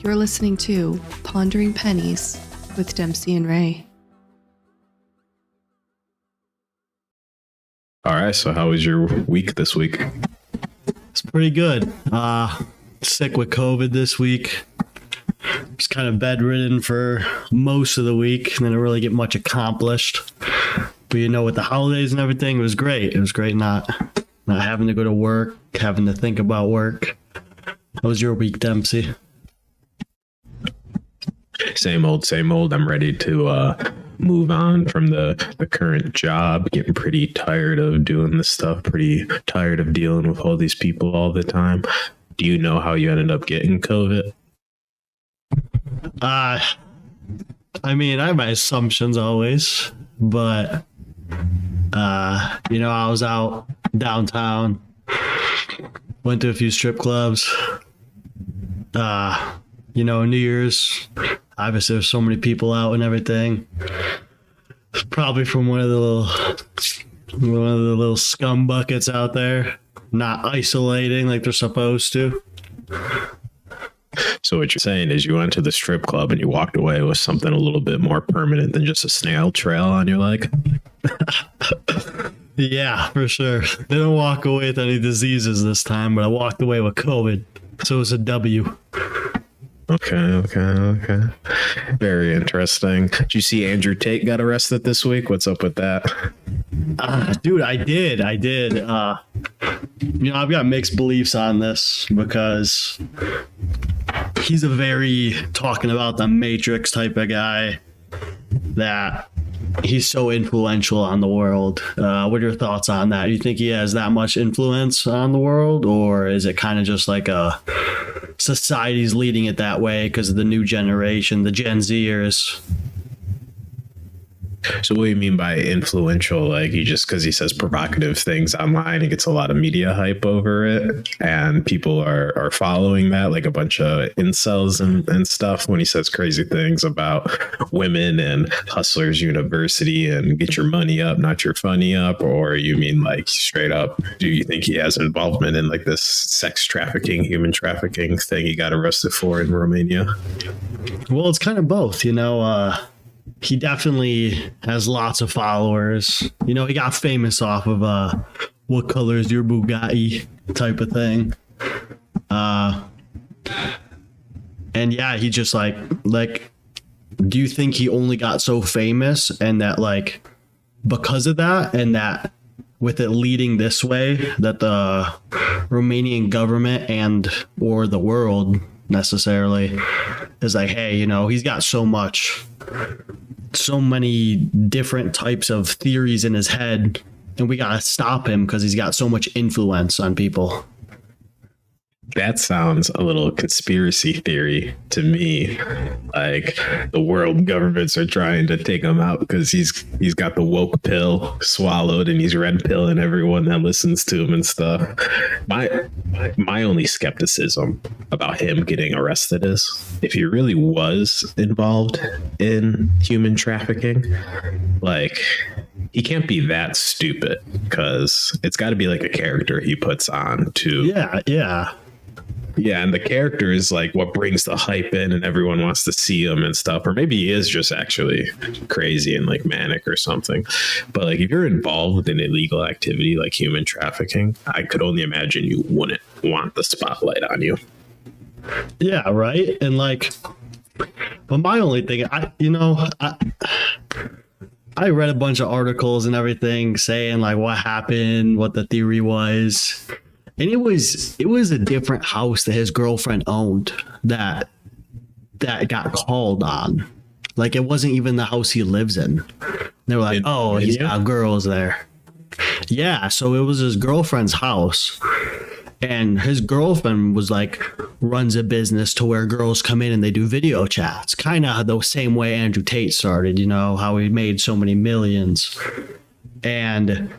You're listening to Pondering Pennies with Dempsey and Ray. All right, so how was your week this week? It's pretty good. Sick with COVID this week. Just kind of bedridden for most of the week, and didn't really get much accomplished. But with the holidays and everything, it was great. It was great not having to go to work, having to think about work. How was your week, Dempsey? Same old, same old. I'm ready to move on from the current job. Getting pretty tired of doing this stuff. Pretty tired of dealing with all these people all the time. Do you know how you ended up getting COVID? I have my assumptions always, but I was out downtown, went to a few strip clubs. New Year's, obviously there's so many people out and everything. Probably from one of the little scum buckets out there, not isolating like they're supposed to. So what you're saying is you went to the strip club and you walked away with something a little bit more permanent than just a snail trail on your leg? Yeah, for sure. Didn't walk away with any diseases this time, but I walked away with COVID. So it was a W. Okay. Very interesting. Did you see Andrew Tate got arrested this week? What's up with that? Dude, I did. I've got mixed beliefs on this because he's a very talking about the Matrix type of guy that he's so influential on the world. What are your thoughts on that? Do you think he has that much influence on the world, or is it kind of just like a society's leading it that way because of the new generation, the Gen Zers? So what do you mean by influential? Like because he says provocative things online, he gets a lot of media hype over it, and people are following that, like a bunch of incels and stuff, when he says crazy things about women and Hustlers University and get your money up, not your funny up? Or you mean like straight up, do you think he has involvement in like this sex trafficking, human trafficking thing he got arrested for in Romania? Well, it's kind of both, He definitely has lots of followers. He got famous off of what color is your Bugatti type of thing. And yeah, he just like, do you think he only got so famous and that like because of that, and that with it leading this way, that the Romanian government and or the world necessarily is like, hey, he's got so many different types of theories in his head, and we gotta stop him because he's got so much influence on people? That sounds a little conspiracy theory to me. Like the world governments are trying to take him out because he's got the woke pill swallowed and he's red pilling everyone that listens to him and stuff. My only skepticism about him getting arrested is if he really was involved in human trafficking, like he can't be that stupid, because it's got to be like a character he puts on to. Yeah, and the character is like what brings the hype in and everyone wants to see him and stuff. Or maybe he is just actually crazy and like manic or something. But like if you're involved in illegal activity like human trafficking, I could only imagine you wouldn't want the spotlight on you. Yeah, right. And like, but my only thing, I read a bunch of articles and everything saying like what happened, what the theory was. And it was a different house that his girlfriend owned that got called on. Like it wasn't even the house he lives in. They were like, oh, he's got girls there. Yeah, so it was his girlfriend's house. And his girlfriend was like, runs a business to where girls come in and they do video chats. Kind of the same way Andrew Tate started, how he made so many millions. And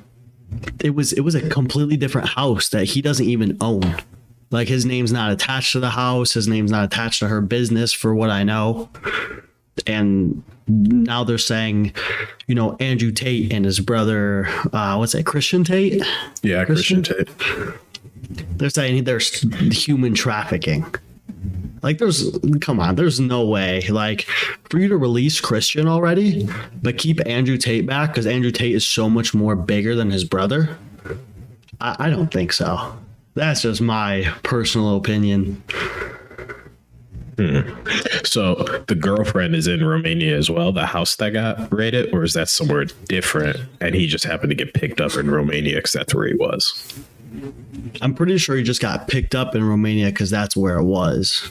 it was a completely different house that he doesn't even own. Like his name's not attached to the house. His name's not attached to her business, for what I know. And now they're saying, Andrew Tate and his brother, Christian Tate? Yeah, Christian Tate. They're saying there's human trafficking. Like, come on, there's no way. Like, for you to release Christian already, but keep Andrew Tate back because Andrew Tate is so much more bigger than his brother. I don't think so. That's just my personal opinion. So the girlfriend is in Romania as well, the house that got raided, or is that somewhere different? And he just happened to get picked up in Romania because that's where he was. I'm pretty sure he just got picked up in Romania because that's where it was.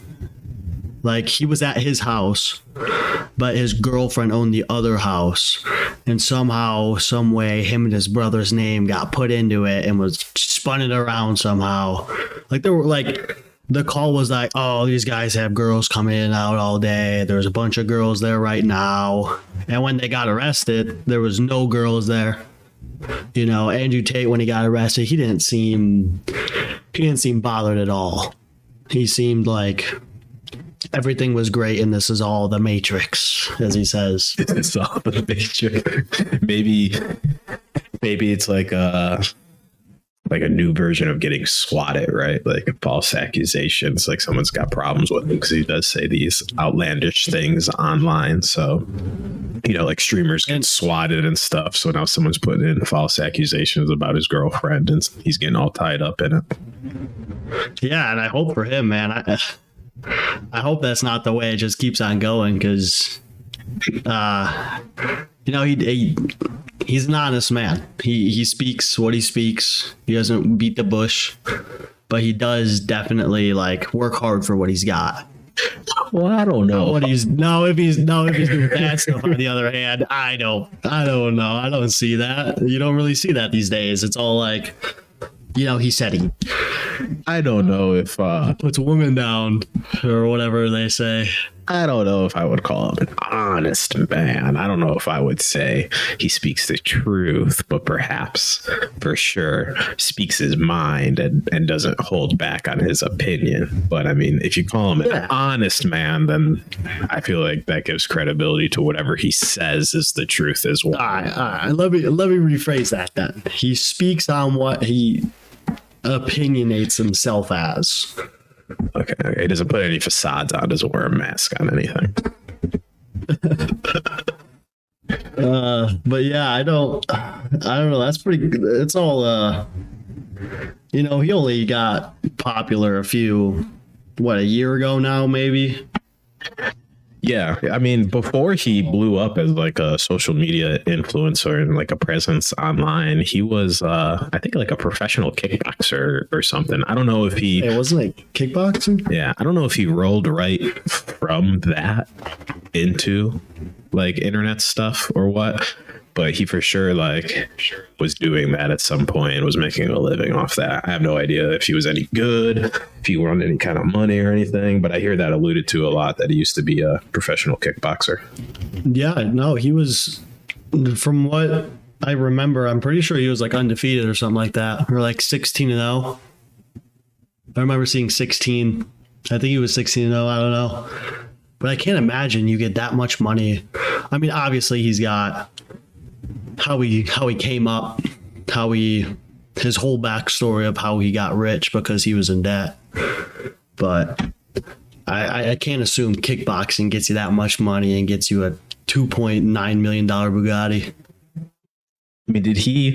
Like, he was at his house, but his girlfriend owned the other house. And somehow, some way, him and his brother's name got put into it and was spun it around somehow. Like, there were like, the call was like, oh, these guys have girls coming in and out all day. There's a bunch of girls there right now. And when they got arrested, there was no girls there. You know, Andrew Tate, when he got arrested, he didn't seem bothered at all. He seemed like everything was great, and this is all the Matrix, as he says. It's all the Matrix. Maybe it's like a new version of getting swatted, right? Like false accusations, like someone's got problems with him because he does say these outlandish things online. So, you know, like streamers get swatted and stuff. So now someone's putting in false accusations about his girlfriend and he's getting all tied up in it. Yeah, and I hope for him, man. I hope that's not the way it just keeps on going because, you know, he's an honest man. He speaks what he speaks. He doesn't beat the bush, but he does definitely like work hard for what he's got. Well, I don't know. If he's doing bad stuff. On the other hand, I don't know. I don't see that. You don't really see that these days. It's all like, you know, he said he. I don't know if puts women down or whatever they say. I don't know if I would call him an honest man. I don't know if I would say he speaks the truth, but perhaps for sure speaks his mind and doesn't hold back on his opinion. But I mean, if you call him an honest man, then I feel like that gives credibility to whatever he says is the truth as well. All right. Let me rephrase that then. He speaks on what he opinionates himself as. Okay. He doesn't put any facades on, doesn't wear a mask on anything. But yeah, I don't know. That's pretty good. It's all, you know, he only got popular a year ago now, maybe. Yeah, I mean, before he blew up as like a social media influencer and like a presence online, he was, I think, like a professional kickboxer or something. I don't know if he... It wasn't like kickboxing? Yeah, I don't know if he rolled right from that into like internet stuff or what, but he for sure like was doing that at some point and was making a living off that. I have no idea if he was any good, if he won any kind of money or anything, but I hear that alluded to a lot, that he used to be a professional kickboxer. Yeah, no, he was, from what I remember, I'm pretty sure he was like undefeated or something like that, or like 16-0. I remember seeing 16. I think he was 16-0. I don't know. But I can't imagine you get that much money. I mean, obviously he's got how he came up, his whole backstory of how he got rich because he was in debt. But I can't assume kickboxing gets you that much money and gets you a $2.9 million Bugatti. I mean, he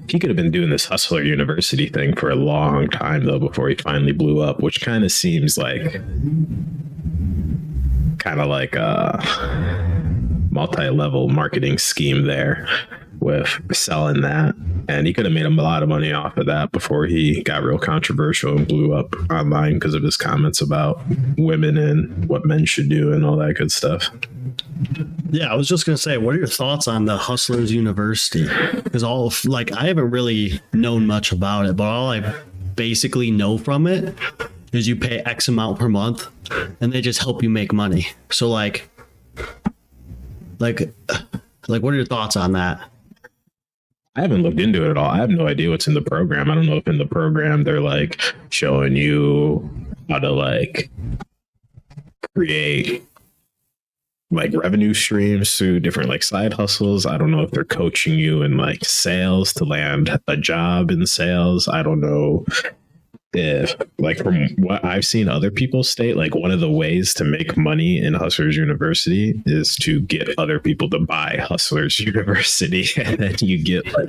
could have been doing this Hustler University thing for a long time, though, before he finally blew up, which kind of seems like a multi-level marketing scheme there with selling that. And he could have made a lot of money off of that before he got real controversial and blew up online because of his comments about women and what men should do and all that good stuff. Yeah, I was just going to say, what are your thoughts on the Hustlers University? Because I haven't really known much about it, but all I basically know from it is you pay X amount per month and they just help you make money. So like what are your thoughts on that? I haven't looked into it at all. I have no idea what's in the program. I don't know if in the program they're like showing you how to like create like revenue streams through different like side hustles. I don't know if they're coaching you in like sales to land a job in sales. I don't know if, like, from what I've seen other people state, like, one of the ways to make money in Hustlers University is to get other people to buy Hustlers University, and then you get like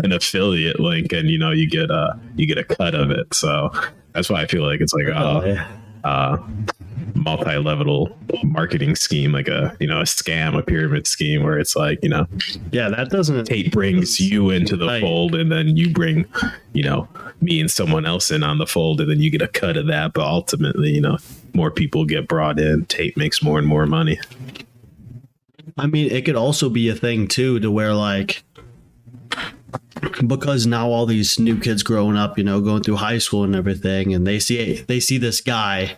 an affiliate link, and you get a cut of it. So that's why I feel like it's like multi-level marketing scheme, like a scam, a pyramid scheme, where it's like Yeah, that doesn't. Tate brings you into the fold, and then you bring me and someone else in on the fold, and then you get a cut of that. But ultimately, more people get brought in, Tate makes more and more money. I mean, it could also be a thing too, to where like, because now all these new kids growing up, going through high school and everything, and they see this guy,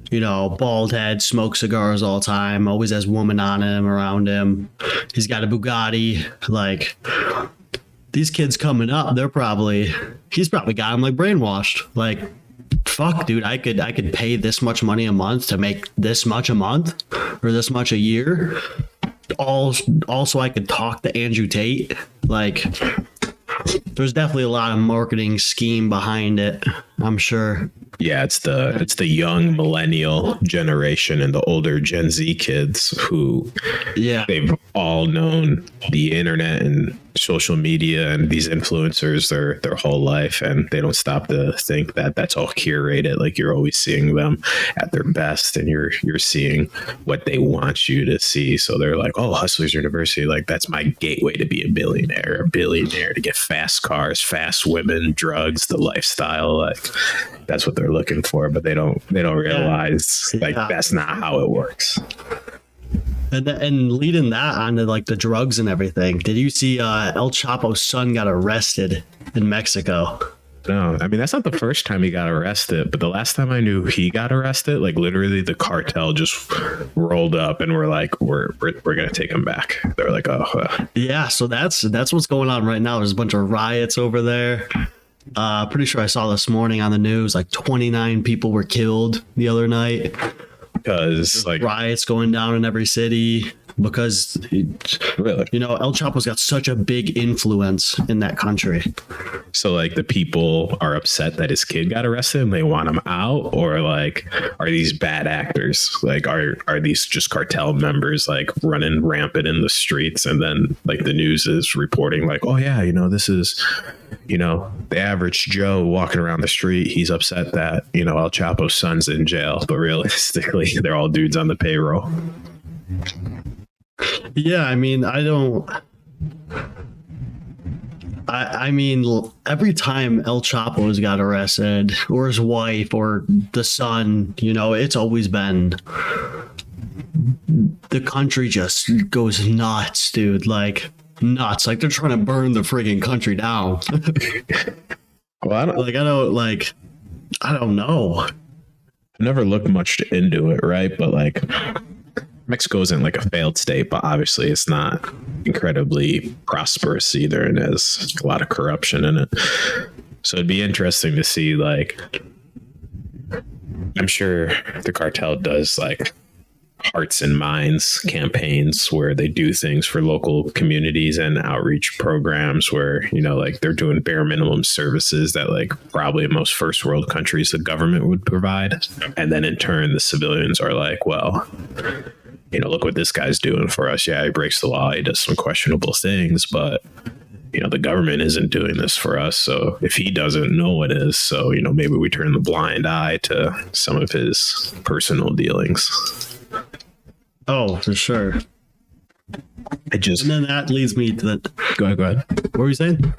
bald head, smokes cigars all the time, always has woman on him, around him. He's got a Bugatti. Like, these kids coming up, he's probably got him like brainwashed. Like, fuck, dude, I could pay this much money a month to make this much a month or this much a year. Also, I could talk to Andrew Tate. Like, there's definitely a lot of marketing scheme behind it, I'm sure. Yeah, it's the young millennial generation and the older Gen Z kids who, they've all known the internet and social media and these influencers their whole life, and they don't stop to think that that's all curated. Like, you're always seeing them at their best, and you're seeing what they want you to see. So they're like, oh, Hustlers University, like, that's my gateway to be a billionaire, to get fast cars, fast women, drugs, the lifestyle. Like, that's what they're looking for, but they don't realize that's not how it works. And leading that onto like the drugs and everything, did you see El Chapo's son got arrested in Mexico? No, I mean, that's not the first time he got arrested, but the last time I knew he got arrested, like, literally the cartel just rolled up and were like, we're gonna take him back. They're like, oh, yeah. So that's what's going on right now. There's a bunch of riots over there. Pretty sure I saw this morning on the news, like 29 people were killed the other night. Because like riots going down in every city, because really, El Chapo's got such a big influence in that country. So like, the people are upset that his kid got arrested and they want him out, or like, are these bad actors? Like, are these just cartel members like running rampant in the streets, and then like the news is reporting like, oh yeah, this is the average Joe walking around the street, he's upset that El Chapo's son's in jail, but realistically they're all dudes on the payroll. Yeah, I mean, I mean, every time El Chapo's got arrested, or his wife, or the son, it's always been, the country just goes nuts, dude. Like, nuts. Like, they're trying to burn the friggin' country down. Well, I don't know. I've never looked much into it, right? But like, Mexico isn't like a failed state, but obviously it's not incredibly prosperous either, and has a lot of corruption in it. So it'd be interesting to see, like, I'm sure the cartel does like hearts and minds campaigns where they do things for local communities and outreach programs where like, they're doing bare minimum services that like probably in most first world countries the government would provide, and then in turn the civilians are like, well, look what this guy's doing for us. Yeah, he breaks the law, he does some questionable things, but the government isn't doing this for us. So if he doesn't, no one is. So maybe we turn the blind eye to some of his personal dealings. Oh, for sure. And then that leads me to the... Go ahead. What were you saying?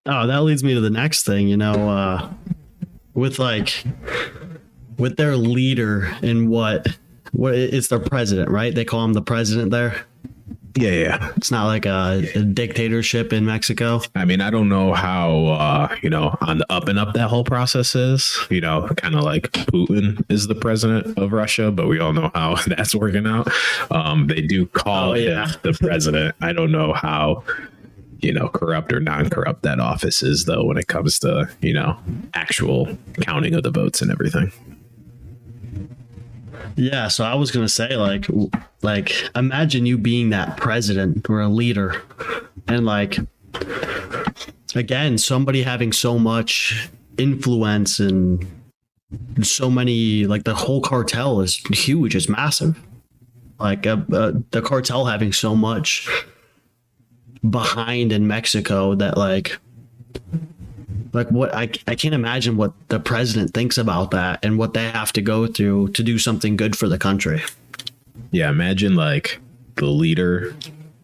Oh, that leads me to the next thing, with their leader and what it's their president, right? They call him the president there. Yeah. It's not like a dictatorship in Mexico. I mean, I don't know how, on the up and up that whole process is, kind of like Putin is the president of Russia, but we all know how that's working out. They do call him the president. I don't know how, corrupt or non-corrupt that office is, though, when it comes to, actual counting of the votes and everything. Yeah, so I was gonna say, like imagine you being that president or a leader, and like again, somebody having so much influence and so many, like the whole cartel is huge, it's massive. Like the cartel having so much behind in Mexico that like what I can't imagine what the president thinks about that and what they have to go through to do something good for the country. Yeah, imagine like the leader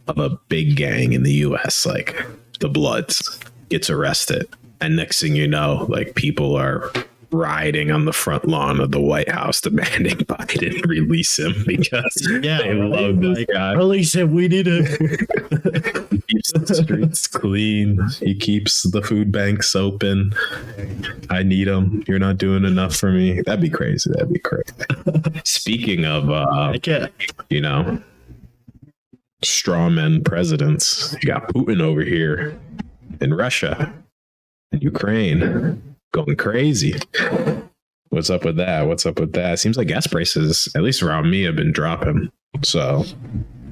of a big gang in the US, like the Bloods, gets arrested. And next thing you know, like people are rioting on the front lawn of the White House demanding Biden release him because they love this guy. Release him, we need it. He keeps the streets clean. He keeps the food banks open. I need him. You're not doing enough for me. That'd be crazy. That'd be crazy. Speaking of, you know, strawman presidents, you got Putin over here in Russia and Ukraine going crazy. What's up with that? What's up with that? Seems like gas prices, at least around me, have been dropping. So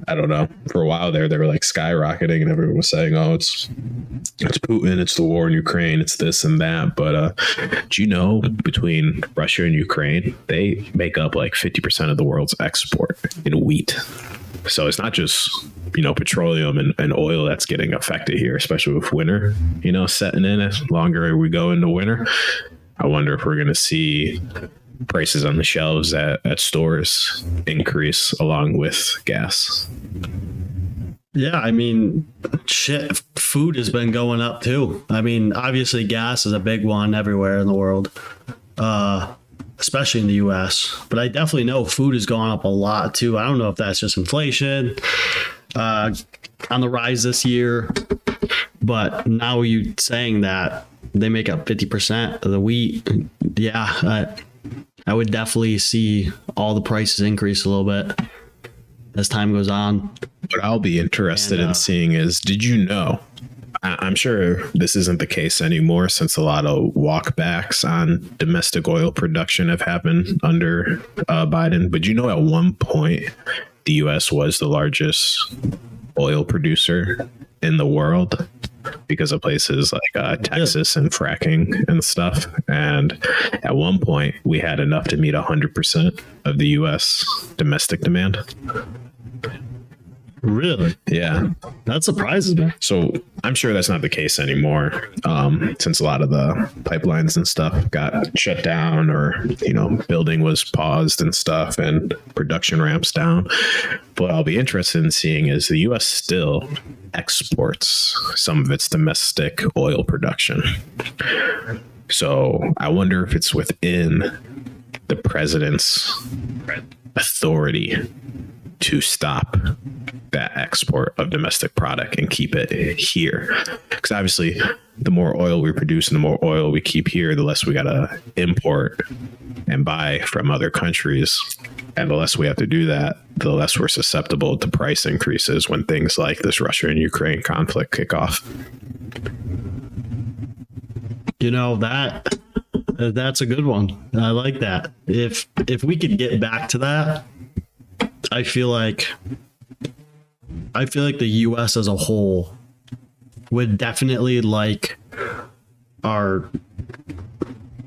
I don't know. For a while there, they were like skyrocketing, and everyone was saying, "Oh, it's Putin, it's the war in Ukraine, it's this and that." But do you know between Russia and Ukraine, they make up like 50% of the world's export in wheat. So it's not just, you know, petroleum and oil that's getting affected here, especially with winter, you know, setting in as longer we go into winter. I wonder if we're going to see prices on the shelves at stores increase along with gas. Yeah, I mean, shit, food has been going up too. I mean, obviously gas is a big one everywhere in the world, especially in the US. But I definitely know food has gone up a lot too. I don't know if that's just inflation on the rise this year. But now you saying that they make up 50% of the wheat. Yeah, I would definitely see all the prices increase a little bit as time goes on. What I'll be interested in seeing is, did you know, I'm sure this isn't the case anymore since a lot of walkbacks on domestic oil production have happened under Biden, but you know at one point the U.S. was the largest oil producer in the world because of places like Texas and fracking and stuff. And at one point we had enough to meet 100% of the U.S. domestic demand. Really? Yeah. That surprises me. So I'm sure that's not the case anymore, since a lot of the pipelines and stuff got shut down, or, you know, building was paused and stuff and production ramps down. But I'll be interested in seeing is the U.S. still exports some of its domestic oil production. So I wonder if it's within the president's authority to stop that export of domestic product and keep it here. Because obviously the more oil we produce and the more oil we keep here, the less we got to import and buy from other countries. And the less we have to do that, the less we're susceptible to price increases when things like this Russia and Ukraine conflict kick off. You know, that's a good one. I like that. If we could get back to that, I feel like the U.S. as a whole would definitely like our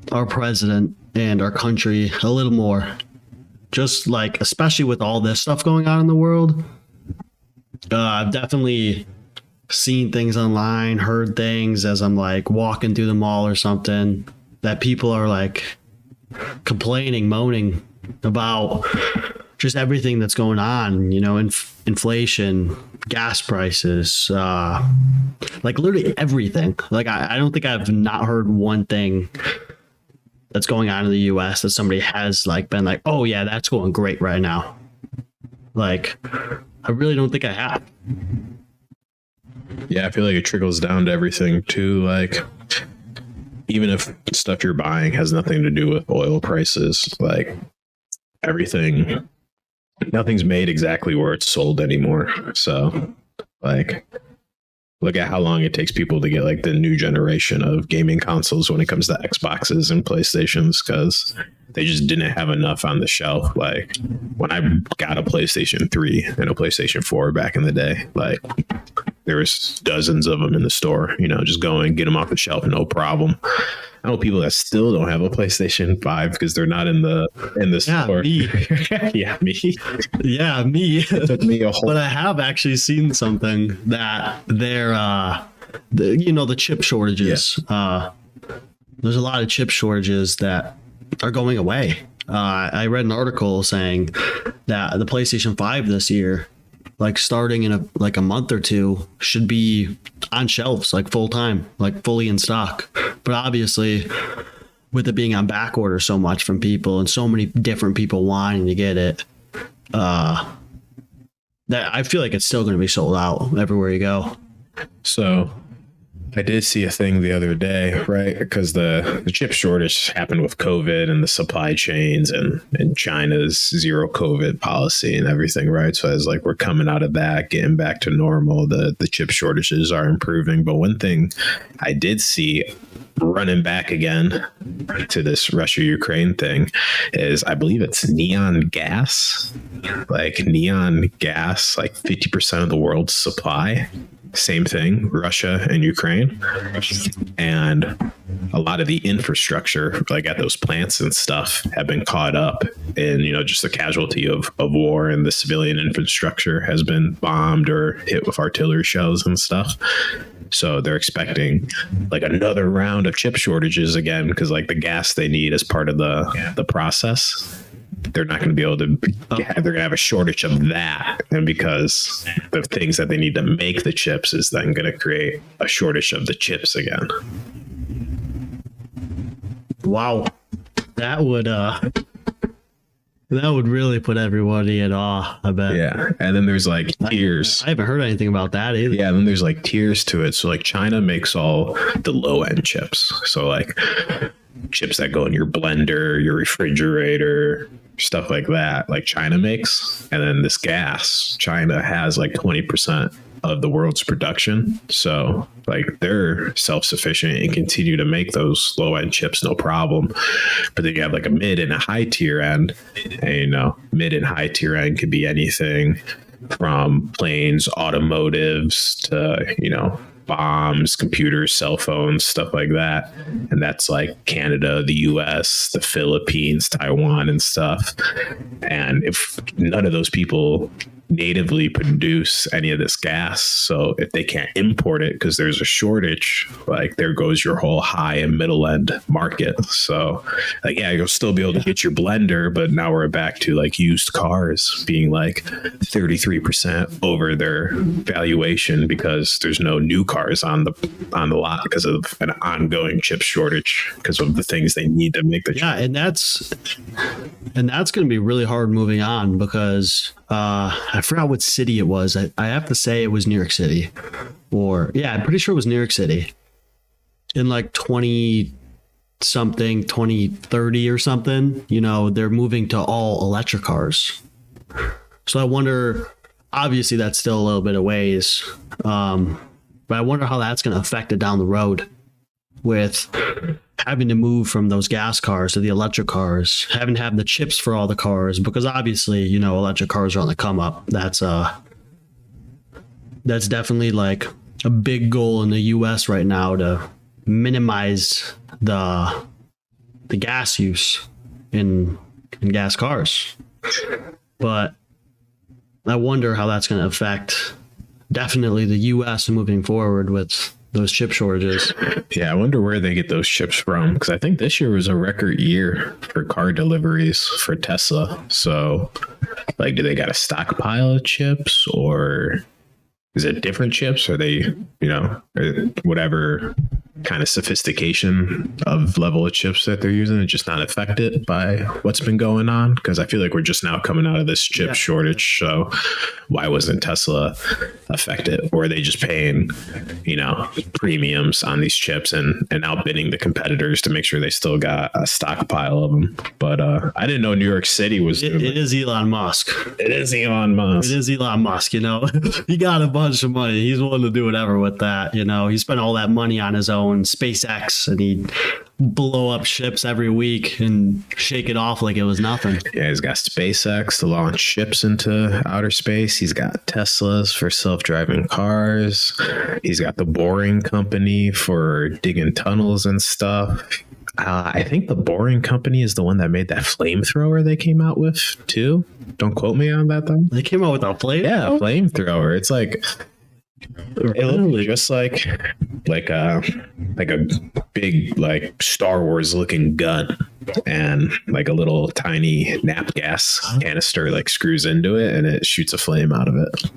president and our country a little more. Just like, especially with all this stuff going on in the world, I've definitely seen things online, heard things as I'm like walking through the mall or something that people are like complaining, moaning about just everything that's going on, you know, inflation, gas prices, like literally everything. Like, I don't think I've not heard one thing that's going on in the US that somebody has like been like, oh yeah, that's going great right now. Like, I really don't think I have. Yeah, I feel like it trickles down to everything too. Like, even if stuff you're buying has nothing to do with oil prices, like nothing's made exactly where it's sold anymore. So, like, look at how long it takes people to get like the new generation of gaming consoles when it comes to Xboxes and PlayStations, because they just didn't have enough on the shelf. Like, when I got a PlayStation 3 and a PlayStation 4 back in the day, like, there was dozens of them in the store. Just go and get them off the shelf, no problem. I know people that still don't have a PlayStation 5 because they're not in the store. Me. Yeah, me. Yeah, me. It took me a whole. But I have actually seen something that they're, the chip shortages. Yeah. There's a lot of chip shortages that are going away. I read an article saying that the PlayStation 5 this year, like starting in a month or two, should be on shelves, like full time, like fully in stock. But obviously, with it being on back order so much from people and so many different people wanting to get it, that I feel like it's still going to be sold out everywhere you go. So I did see a thing the other day, right? Because the chip shortage happened with COVID and the supply chains and China's zero COVID policy and everything, right? So as like we're coming out of that, getting back to normal, the chip shortages are improving. But one thing I did see running back again to this Russia-Ukraine thing is I believe it's neon gas. Like neon gas, like 50% of the world's supply. Same thing, Russia and Ukraine. And a lot of the infrastructure, like at those plants and stuff, have been caught up in, just the casualty of war, and the civilian infrastructure has been bombed or hit with artillery shells and stuff. So they're expecting like another round of chip shortages again, because like the gas they need as part of the process, they're not going to be able to, they're going to have a shortage of that. And because the things that they need to make the chips is then going to create a shortage of the chips again. Wow. That would really put everybody in awe, I bet. Yeah. And then there's like tiers. I haven't heard anything about that either. Yeah. And then there's like tiers to it. So like China makes all the low end chips. So like chips that go in your blender, your refrigerator, stuff like that, like China makes. And then this gas, China has like 20% of the world's production. So like they're self-sufficient and continue to make those low end chips, no problem. But then you have like a mid and a high tier end, and mid and high tier end could be anything from planes, automotives to, bombs, computers, cell phones, stuff like that. And that's like Canada, the US, the Philippines, Taiwan, and stuff. And if none of those people natively produce any of this gas, so if they can't import it because there's a shortage, like there goes your whole high and middle end market. So like, yeah, you'll still be able to get your blender, but now we're back to like used cars being like 33% over their valuation because there's no new cars on the lot because of an ongoing chip shortage because of the things they need to make the chip. Yeah, and that's going to be really hard moving on because I forgot what city it was. I have to say it was New York City, I'm pretty sure it was New York City in like 2030 or something. They're moving to all electric cars. So I wonder, obviously that's still a little bit of ways. But I wonder how that's going to affect it down the road with having to move from those gas cars to the electric cars, having to have the chips for all the cars, because obviously, electric cars are on the come up. That's definitely like a big goal in the US right now to minimize the gas use in gas cars. But I wonder how that's going to affect definitely the US moving forward with those chip shortages. Yeah, I wonder where they get those chips from, because I think this year was a record year for car deliveries for Tesla. So like, do they got a stockpile of chips, or is it different chips? Are they, whatever kind of sophistication of level of chips that they're using, just not affected by what's been going on? Because I feel like we're just now coming out of this chip shortage. So why wasn't Tesla affected? Or are they just paying, premiums on these chips and outbidding the competitors to make sure they still got a stockpile of them? But I didn't know New York City was. It is Elon Musk. It is Elon Musk. It is Elon Musk. He got a bunch of money. He's willing to do whatever with that. He spent all that money on his own own SpaceX, and he'd blow up ships every week and shake it off like it was nothing. Yeah, he's got SpaceX to launch ships into outer space. He's got Teslas for self-driving cars. He's got the Boring Company for digging tunnels and stuff. I think the Boring Company is the one that made that flamethrower they came out with too. Don't quote me on that though. They came out with a flamethrower? Yeah, a flamethrower. It's like it looks just like a big like Star Wars looking gun, and like a little tiny nap gas canister like screws into it and it shoots a flame out of it.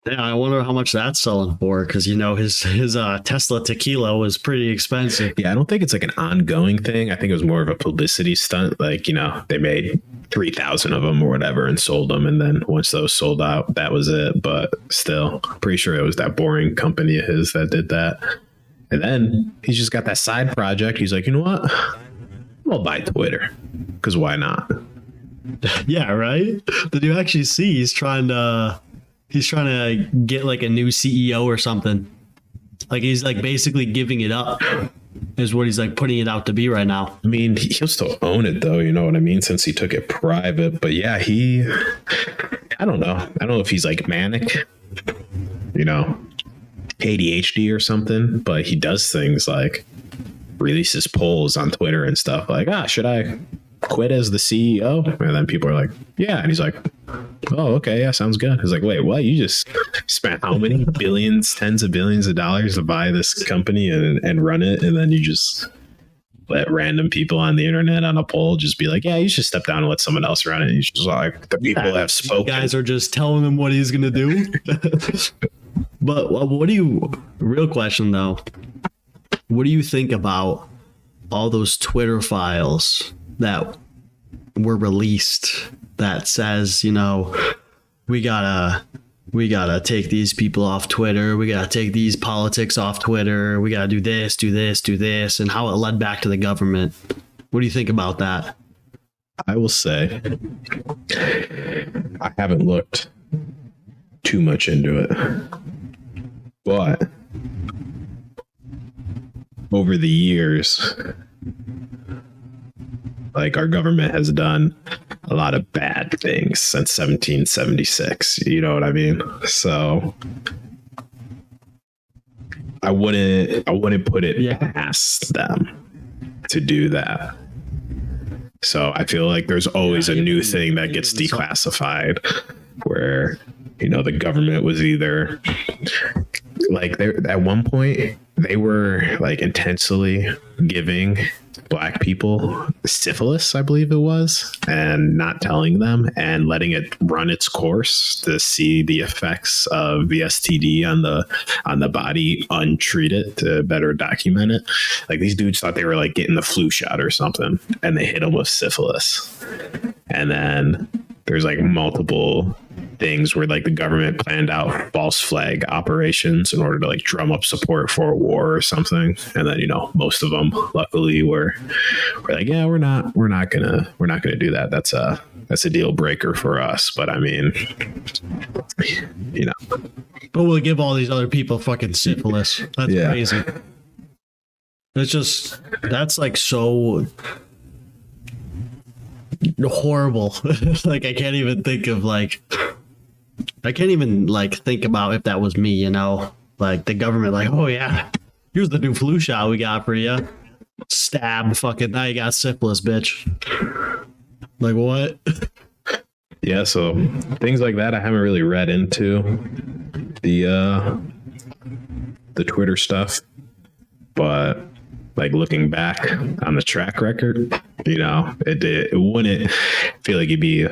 Yeah, I wonder how much that's selling for, because his Tesla tequila was pretty expensive. Yeah, I don't think it's like an ongoing thing. I think it was more of a publicity stunt. Like, they made 3,000 of them or whatever and sold them, and then once those sold out, that was it. But still, pretty sure it was that Boring Company of his that did that. And then he's just got that side project. He's like, you know what? I'll buy Twitter, because why not? Yeah, right? Did you actually see he's trying to get like a new CEO or something? Like he's like basically giving it up is what he's like putting it out to be right now. I mean, he'll still own it though, you know what I mean? Since he took it private. But yeah, I don't know. I don't know if he's like manic, ADHD or something, but he does things like releases polls on Twitter and stuff like, should I quit as the CEO? And then people are like, yeah. And he's like, oh, okay, yeah, sounds good. He's like, wait, what? You just spent how many billions, tens of billions of dollars to buy this company and run it, and then you just let random people on the internet on a poll just be like, yeah, you should step down and let someone else run it. And he's just like, the people have spoken. You guys are just telling him what he's gonna do. But real question though, what do you think about all those Twitter files that were released that says, we gotta take these people off Twitter, we gotta take these politics off Twitter, we gotta do this, and how it led back to the government? What do you think about that? I will say, I haven't looked too much into it, but over the years, like, our government has done a lot of bad things since 1776. You know what I mean? So I wouldn't put it past them to do that. So I feel like there's always a new thing that gets declassified where, the government was either like, at one point they were like intentionally giving Black people syphilis, I believe it was, and not telling them and letting it run its course to see the effects of the STD on the body untreated, to better document it. Like, these dudes thought they were like getting the flu shot or something, and they hit them with syphilis. And then there's like multiple things where like the government planned out false flag operations in order to like drum up support for a war or something, and then most of them luckily were like, yeah, we're not gonna do that. That's a deal breaker for us. But I mean, but we'll give all these other people fucking syphilis. That's crazy. That's like so horrible. Like, I can't even think about if that was me, like the government, like, oh yeah, here's the new flu shot we got for you. Stab, fucking, now you got syphilis, bitch. Like, what? Yeah, so things like that I haven't really read into the Twitter stuff, but like, looking back on the track record, it wouldn't feel like it'd be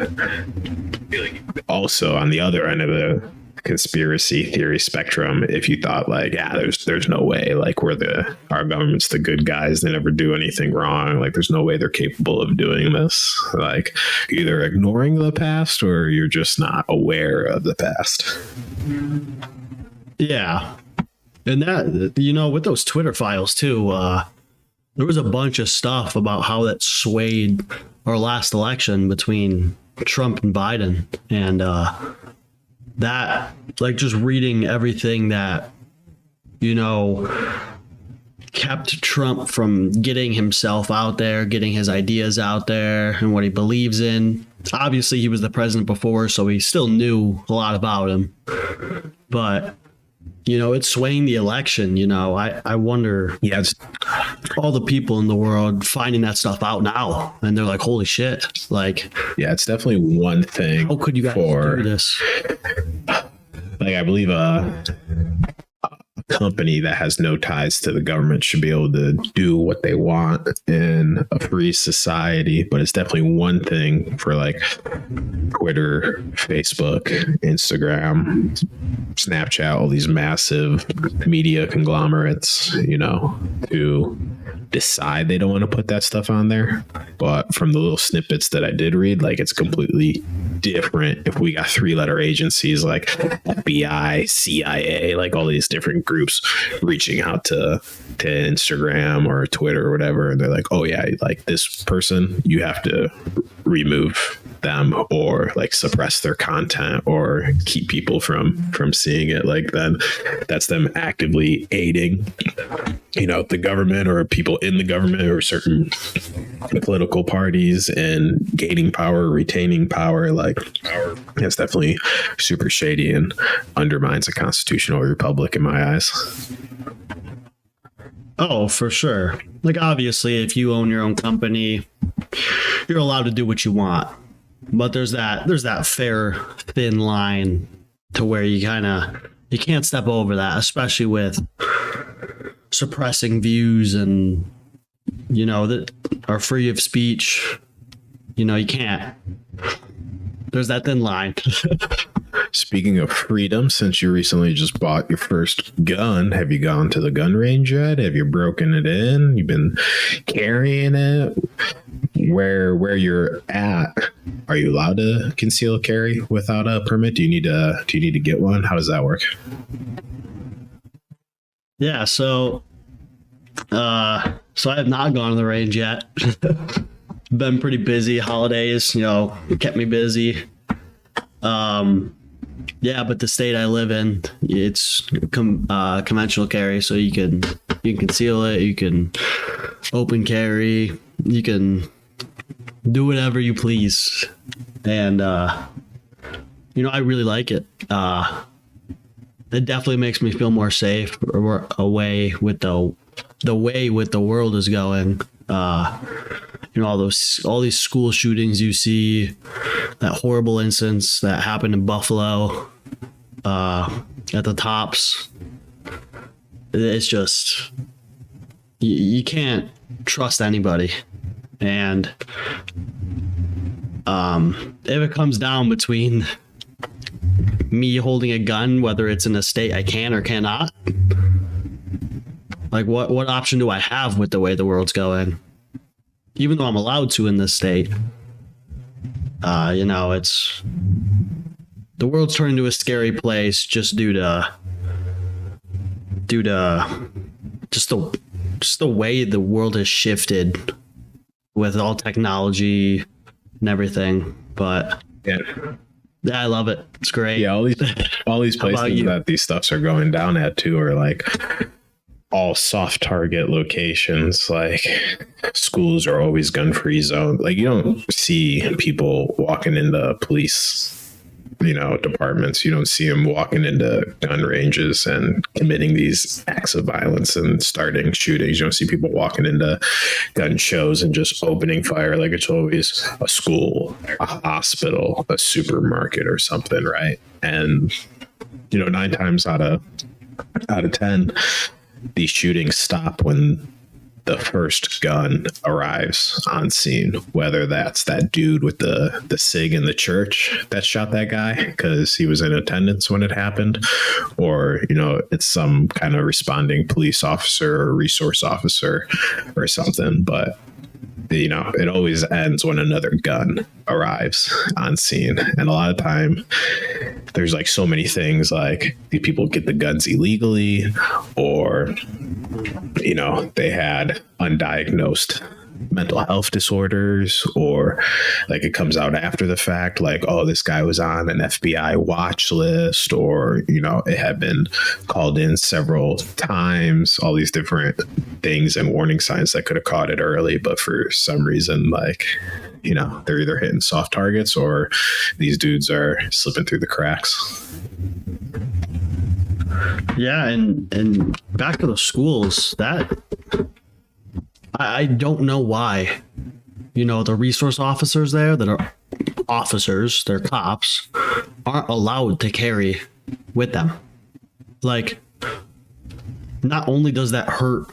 also on the other end of the conspiracy theory spectrum if you thought like, there's no way, like, our government's the good guys, they never do anything wrong, like there's no way they're capable of doing this. Like, either ignoring the past or you're just not aware of the past. Yeah. And that, with those Twitter files too, there was a bunch of stuff about how that swayed our last election between Trump and Biden. And that, like, just reading everything that you know, kept Trump from getting himself out there, getting his ideas out there and what he believes in. Obviously, he was the president before, so he still knew a lot about him. But, you know, it's swaying the election. You know, I wonder, all the people in the world finding that stuff out now. And they're like, holy shit. Like, yeah, it's definitely one thing. How could you guys do this? Like, I believe a company that has no ties to the government should be able to do what they want in a free society. But it's definitely one thing for like Twitter, Facebook, Instagram, Snapchat, all these massive media conglomerates, you know, to decide they don't want to put that stuff on there. But from the little snippets that I did read, like, it's completely different if we got 3-letter agencies like FBI, CIA, like all these different groups reaching out to Instagram or Twitter or whatever, and they're like, oh yeah, like this person, you have to remove them or like suppress their content or keep people from seeing it. Like, then that's them actively aiding, you know, the government or people in the government or certain political parties and gaining power, retaining power. Like, it's definitely super shady and undermines a constitutional republic in my eyes. Oh, for sure. Like, obviously, if you own your own company, you're allowed to do what you want. But there's that fair, thin line to where you can't step over that, especially with suppressing views and, you know, that are free of speech. You know, you can't. There's that thin line. Speaking of freedom, since you recently just bought your first gun, have you gone to the gun range yet? Have you broken it in? You've been carrying it? Where you're at, are you allowed to conceal carry without a permit? Do you need to get one? How does that work? Yeah, so I have not gone to the range yet. Been pretty busy. Holidays, you know, kept me busy. Yeah, but the state I live in, it's conventional carry, so you can conceal it, you can open carry, you can do whatever you please, and you know, I really like it. It definitely makes me feel more safe or away with the way with the world is going. You know, all these school shootings you see, that horrible instance that happened in Buffalo, at the Tops. It's just, you can't trust anybody. And if it comes down between me holding a gun, whether it's in a state I can or cannot, like what option do I have with the way the world's going? Even though I'm allowed to in this state, you know, it's, the world's turned into a scary place just due to just the way the world has shifted with all technology and everything. But yeah, I love it. It's great. Yeah, all these places that these stuffs are going down at too are like all soft target locations. Like, schools are always gun-free zone. Like, you don't see people walking into police, you know, departments. You don't see them walking into gun ranges and committing these acts of violence and starting shootings. You don't see people walking into gun shows and just opening fire. Like, it's always a school, a hospital, a supermarket or something, right? And, you know, 9 times out of 10, these shootings stop when the first gun arrives on scene, whether that's that dude with the cig in the church that shot that guy because he was in attendance when it happened, or, you know, it's some kind of responding police officer or resource officer or something. But, you know, it always ends when another gun arrives on scene. And a lot of time there's like so many things, like, these people get the guns illegally, or, you know, they had undiagnosed mental health disorders, or like it comes out after the fact, like, oh, this guy was on an FBI watch list, or, you know, it had been called in several times, all these different things and warning signs that could have caught it early. But for some reason, like, you know, they're either hitting soft targets or these dudes are slipping through the cracks. Yeah, and back to the schools, that I don't know why, you know, the resource officers there that are officers, they're cops, aren't allowed to carry with them. Like, not only does that hurt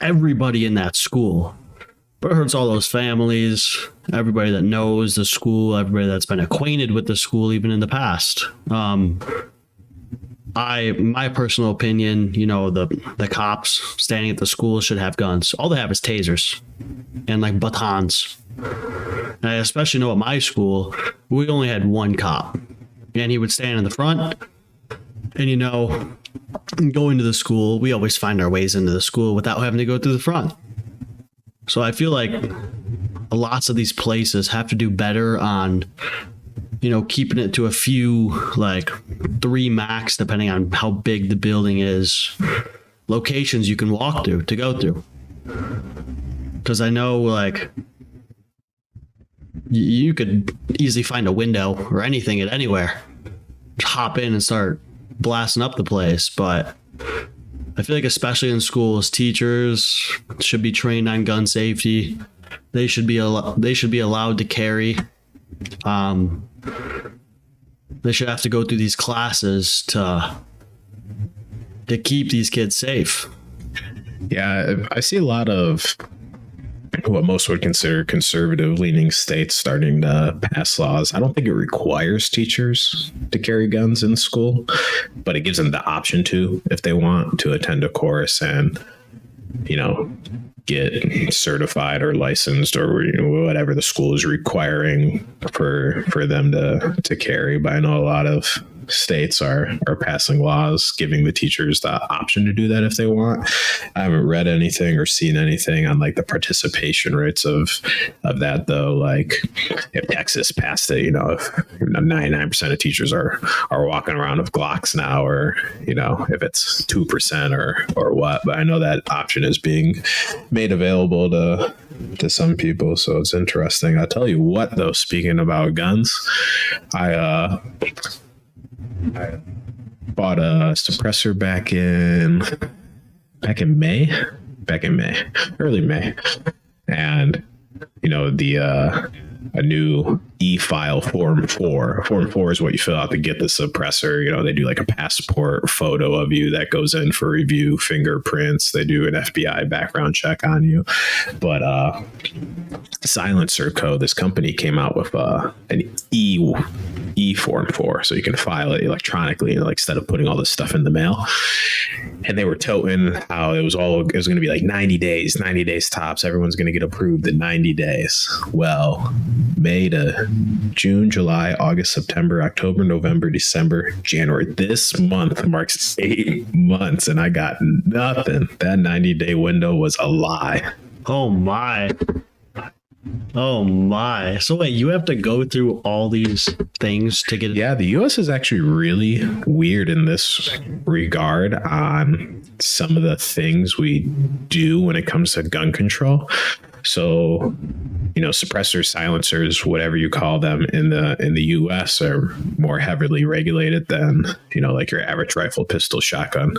everybody in that school, but it hurts all those families, everybody that knows the school, everybody that's been acquainted with the school even in the past. My personal opinion, you know, the cops standing at the school should have guns. All they have is tasers and like batons. And I especially know at my school, we only had one cop, and he would stand in the front. And, you know, going to the school, we always find our ways into the school without having to go through the front. So I feel like lots of these places have to do better on, you know, keeping it to a few, like 3 max, depending on how big the building is, locations you can walk to go through. Because I know, like, you could easily find a window or anything at anywhere, hop in and start blasting up the place. But I feel like, especially in schools, teachers should be trained on gun safety. They should be allowed to carry. They should have to go through these classes to keep these kids safe. Yeah, I see a lot of what most would consider conservative leaning states starting to pass laws. I don't think it requires teachers to carry guns in school, but it gives them the option to, if they want to attend a course and, you know, get certified or licensed or, you know, whatever the school is requiring for them to carry. But I know a lot of states are passing laws giving the teachers the option to do that if they want. I haven't read anything or seen anything on like the participation rates of that though. Like if Texas passed it, you know, if 99% of teachers are walking around with Glocks now, or, you know, if it's 2% or what. But I know that option is being made available to some people, so it's interesting. I'll tell you what though, speaking about guns, I bought a suppressor back in early May, and, you know, a new e-file form 4. Form 4 is what you fill out to get the suppressor. You know, they do like a passport photo of you that goes in for review, fingerprints. They do an FBI background check on you. But Silencer Co., this company, came out with an e form 4, so you can file it electronically, like, instead of putting all this stuff in the mail. And they were toting how it was going to be like 90 days tops. Everyone's going to get approved in 90 days. Well, May to June, July, August, September, October, November, December, January. This month marks 8 months, and I got nothing. That 90-day window was a lie. Oh my. So wait, you have to go through all these things to get it? Yeah, the U.S. is actually really weird in this regard on some of the things we do when it comes to gun control. So, you know, suppressors, silencers, whatever you call them in the U.S. are more heavily regulated than, you know, like your average rifle, pistol, shotgun.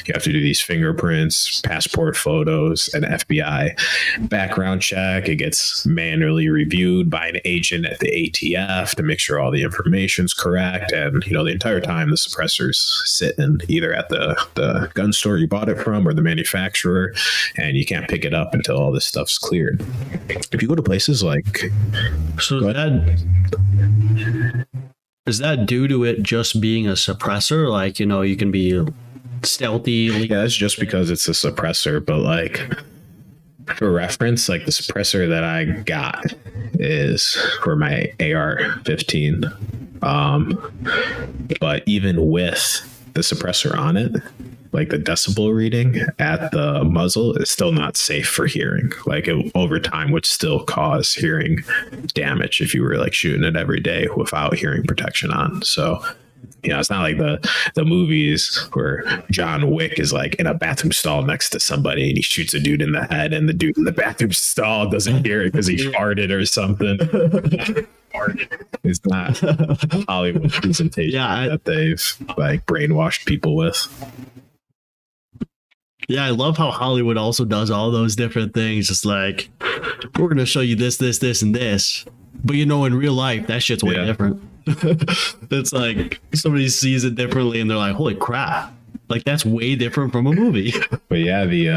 You have to do these fingerprints, passport photos, an FBI background check. It gets manually reviewed by an agent at the ATF to make sure all the information's correct. And, you know, the entire time the suppressor's sitting either at the gun store you bought it from or the manufacturer, and you can't pick it up until all this stuff's cleared. If you go to places like... So is that due to it just being a suppressor? Like, you know, you can be stealthy. Yeah, it's just because it's a suppressor. But like, for reference, like the suppressor that I got is for my AR-15. But even with the suppressor on it, like the decibel reading at the muzzle is still not safe for hearing. Like it, over time would still cause hearing damage if you were like shooting it every day without hearing protection on. So, you know, it's not like the movies where John Wick is like in a bathroom stall next to somebody and he shoots a dude in the head and the dude in the bathroom stall doesn't hear it because he farted or something. It's not Hollywood presentation that they've like brainwashed people with. Yeah, I love how Hollywood also does all those different things. Just like, we're going to show you this, this, this, and this. But you know, in real life, that shit's way different. It's like somebody sees it differently and they're like, holy crap. Like, that's way different from a movie. But yeah, you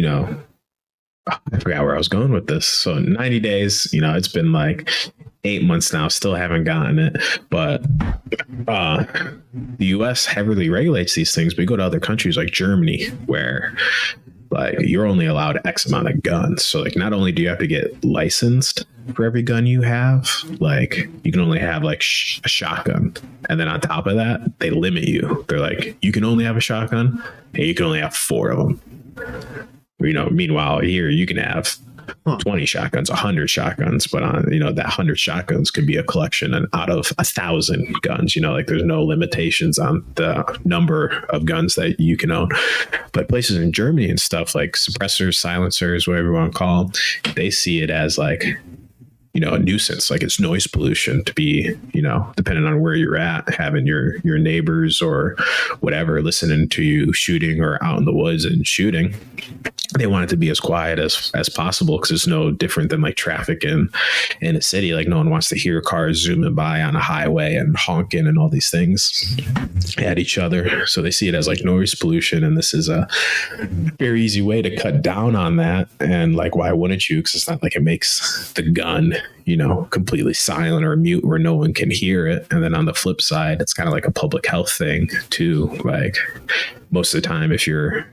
know, I forgot where I was going with this. So 90 days, you know, it's been like 8 months now, still haven't gotten it. But the US heavily regulates these things. But you go to other countries like Germany, where like you're only allowed X amount of guns. So like not only do you have to get licensed for every gun you have, like you can only have like a shotgun. And then on top of that, they limit you. They're like, you can only have a shotgun and you can only have 4 of them. You know, meanwhile here you can have 20 shotguns, 100 shotguns, but on, you know, that 100 shotguns could be a collection and out of 1,000 guns, you know, like there's no limitations on the number of guns that you can own. But places in Germany and stuff like suppressors, silencers, whatever you want to call them, they see it as like, you know, a nuisance, like it's noise pollution to be, you know, depending on where you're at, having your neighbors or whatever listening to you shooting or out in the woods and shooting. They want it to be as quiet as possible because it's no different than like traffic in a city. Like no one wants to hear cars zooming by on a highway and honking and all these things at each other. So they see it as like noise pollution. And this is a very easy way to cut down on that. And like, why wouldn't you? Because it's not like it makes the gun, you know, completely silent or mute where no one can hear it. And then on the flip side, it's kind of like a public health thing too. Like most of the time, if you're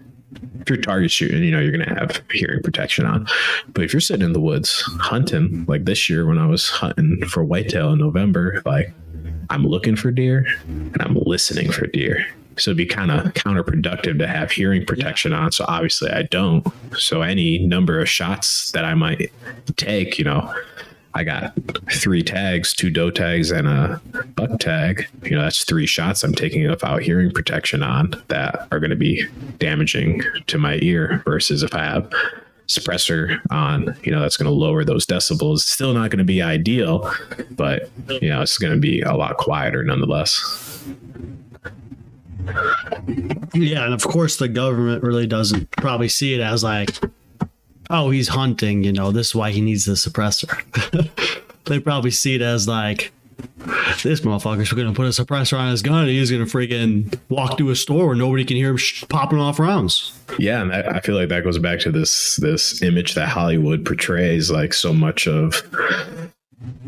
target shooting, you know, you're going to have hearing protection on. But if you're sitting in the woods hunting, like this year when I was hunting for whitetail in November, like I'm looking for deer and I'm listening for deer. So it'd be kind of counterproductive to have hearing protection on. So obviously I don't. So any number of shots that I might take, you know, I got 3 tags, 2 doe tags and a buck tag. You know, that's 3 shots I'm taking without hearing protection on that are going to be damaging to my ear versus if I have suppressor on, you know, that's going to lower those decibels. Still not going to be ideal, but, you know, it's going to be a lot quieter nonetheless. Yeah, and of course the government really doesn't probably see it as like, oh, he's hunting, you know, this is why he needs the suppressor. They probably see it as like, this motherfucker's going to put a suppressor on his gun and he's going to freaking walk through a store where nobody can hear him popping off rounds. Yeah, and I feel like that goes back to this image that Hollywood portrays, like so much of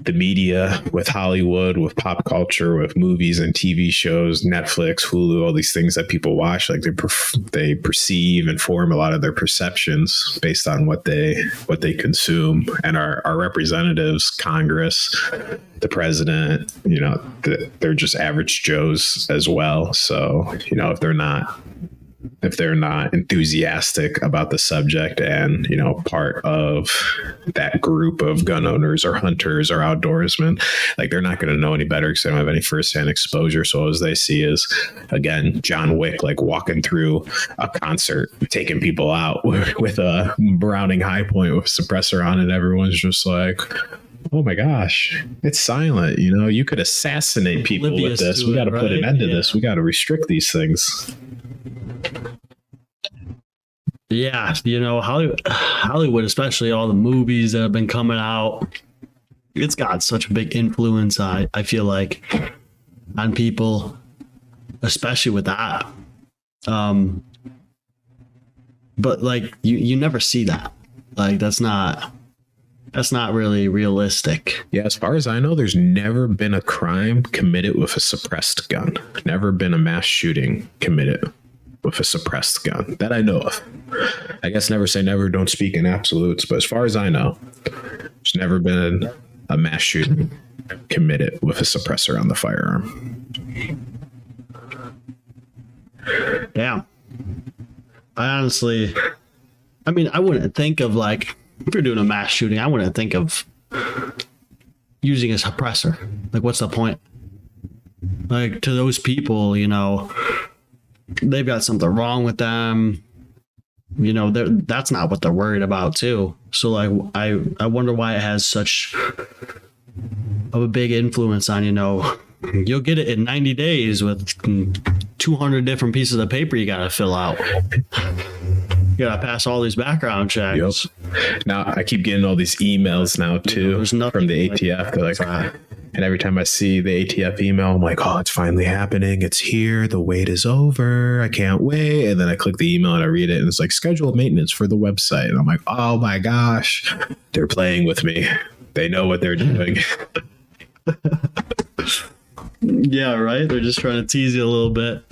the media with Hollywood, with pop culture, with movies and TV shows, Netflix, Hulu, all these things that people watch, like they perceive and form a lot of their perceptions based on what they consume. And our representatives, Congress, the president, you know, they're just average Joes as well. So, you know, if they're not enthusiastic about the subject and, you know, part of that group of gun owners or hunters or outdoorsmen, like they're not going to know any better because they don't have any firsthand exposure. So as they see is, again, John Wick, like walking through a concert, taking people out with a Browning high point with a suppressor on it. Everyone's just like, oh my gosh, it's silent. You know, you could assassinate people with this. We got to put an end to this. We got to restrict these things. Yeah, you know, Hollywood, especially all the movies that have been coming out, it's got such a big influence, I feel like, on people, especially with that. But like you never see that. Like that's not really realistic. Yeah, as far as I know, there's never been a crime committed with a suppressed gun. Never been a mass shooting committed with a suppressed gun that I know of. I guess never say never, don't speak in absolutes, but as far as I know, there's never been a mass shooting committed with a suppressor on the firearm. Damn. I mean, I wouldn't think of like, if you're doing a mass shooting, I wouldn't think of using a suppressor. Like, what's the point? Like, to those people, you know, they've got something wrong with them. You know, that's not what they're worried about, too. So, like, I wonder why it has such of a big influence on, you know, you'll get it in 90 days with 200 different pieces of paper you got to fill out. You got to pass all these background checks. Yep. Now, I keep getting all these emails now, too, from the ATF. They're like, and every time I see the ATF email, I'm like, oh, it's finally happening. It's here. The wait is over. I can't wait. And then I click the email and I read it, and it's like, schedule maintenance for the website. And I'm like, oh, my gosh, they're playing with me. They know what they're doing. Yeah, right. They're just trying to tease you a little bit.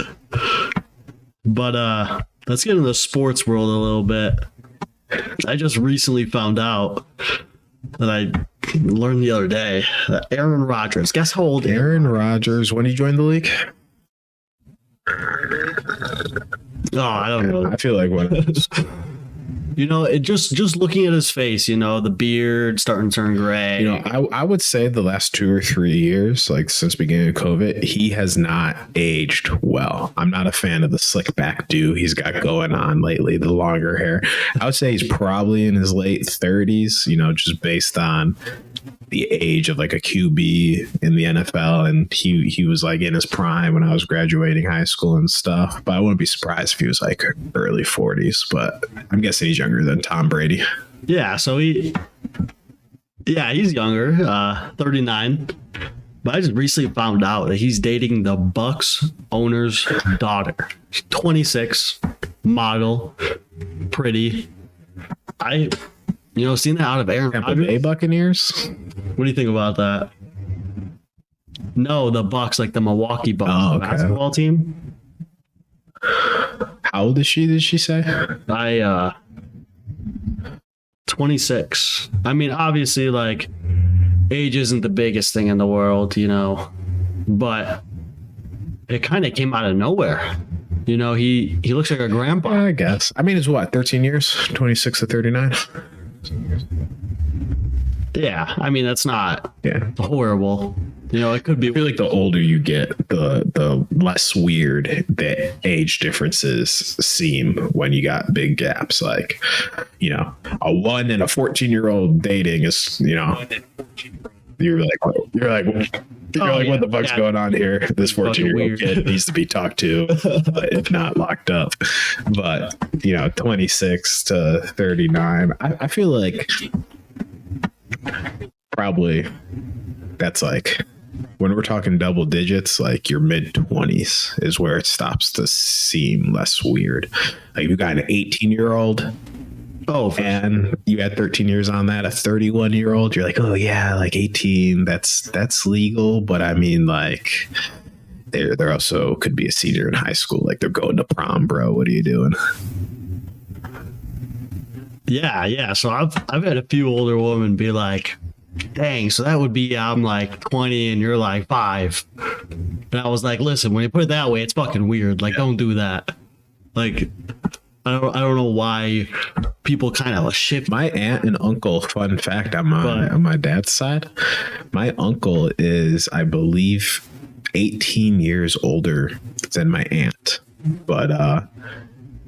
But let's get into the sports world a little bit. I just recently found out that I learned the other day that Aaron Rodgers. Guess how old Aaron Rodgers, when he joined the league? Oh, I don't know. I feel like when you know, it just looking at his face, you know, the beard starting to turn gray. You know, I would say the last 2 or 3 years, like since beginning of COVID, he has not aged well. I'm not a fan of the slick back do he's got going on lately, the longer hair. I would say he's probably in his late 30s, you know, just based on the age of like a QB in the NFL. And he was like in his prime when I was graduating high school and stuff. But I wouldn't be surprised if he was like early 40s. But I'm guessing he's younger than Tom Brady. Yeah, so he's younger, 39. But I just recently found out that he's dating the Bucks owner's daughter. She's 26, model, pretty. Seeing that out of Aaron Tampa Bay Buccaneers. What do you think about that? No, the Bucks, like the Milwaukee Bucks basketball team. How old is she? Did she say? 26. I mean, obviously, like, age isn't the biggest thing in the world, you know, but it kind of came out of nowhere. You know, he looks like a grandpa. Yeah, I guess. I mean, it's what, 13 years? 26 to 39? Yeah, I mean, that's not horrible. You know, it could be. I feel like the older you get, the less weird the age differences seem when you got big gaps. Like, you know, a 1 and a 14-year-old dating is, you know, you're like, what the fuck's going on here? This 14-year-old kid needs to be talked to, if not locked up. But, you know, 26 to 39, I feel like probably that's like, when we're talking double digits, like your mid 20s is where it stops to seem less weird. Like you got an 18-year-old. And you had 13 years on that, a 31-year-old, you're like, oh yeah, like 18, that's legal. But I mean, like they're also could be a senior in high school, like they're going to prom, bro. What are you doing? Yeah. So I've had a few older women be like, dang, so that would be I'm like 20 and you're like 5. And I was like, listen, when you put it that way, it's fucking weird. Like, don't do that. Like, I don't know why people kind of shift. My aunt and uncle, fun fact, on my dad's side, my uncle is, I believe, 18 years older than my aunt. But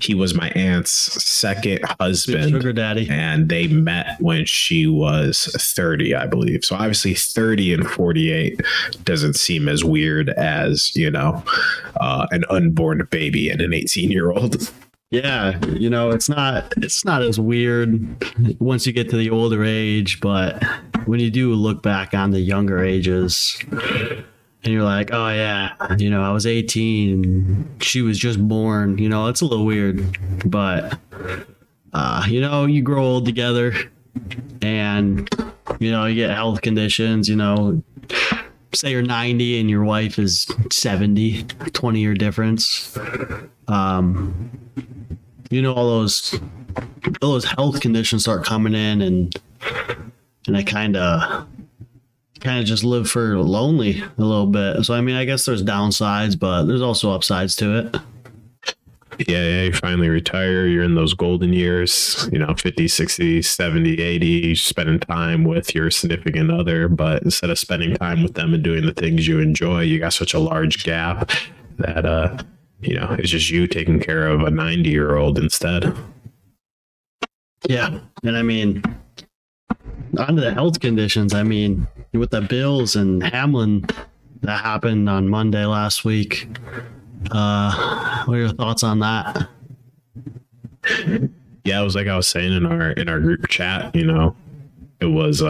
he was my aunt's second husband, sugar daddy, and they met when she was 30, I believe. So obviously 30 and 48 doesn't seem as weird as, you know, an unborn baby and an 18-year-old. Yeah, you know, it's not as weird once you get to the older age, but when you do look back on the younger ages and you're like, oh yeah, you know, I was 18 and she was just born, you know, it's a little weird. But you know, you grow old together and, you know, you get health conditions, you know, say you're 90 and your wife is 70, 20-year difference. You know, all those health conditions start coming in, and I kind of just live for lonely a little bit. So I mean, I guess there's downsides, but there's also upsides to it. Yeah, you finally retire. You're in those golden years, 50, 60, 70, 80, spending time with your significant other. But instead of spending time with them and doing the things you enjoy, you got such a large gap that, it's just you taking care of a 90-year-old instead. Yeah. And I mean, on to the health conditions. I mean, with the Bills and Hamlin, that happened on Monday last week. What are your thoughts on that? Yeah, it was like I was saying in our group chat, it was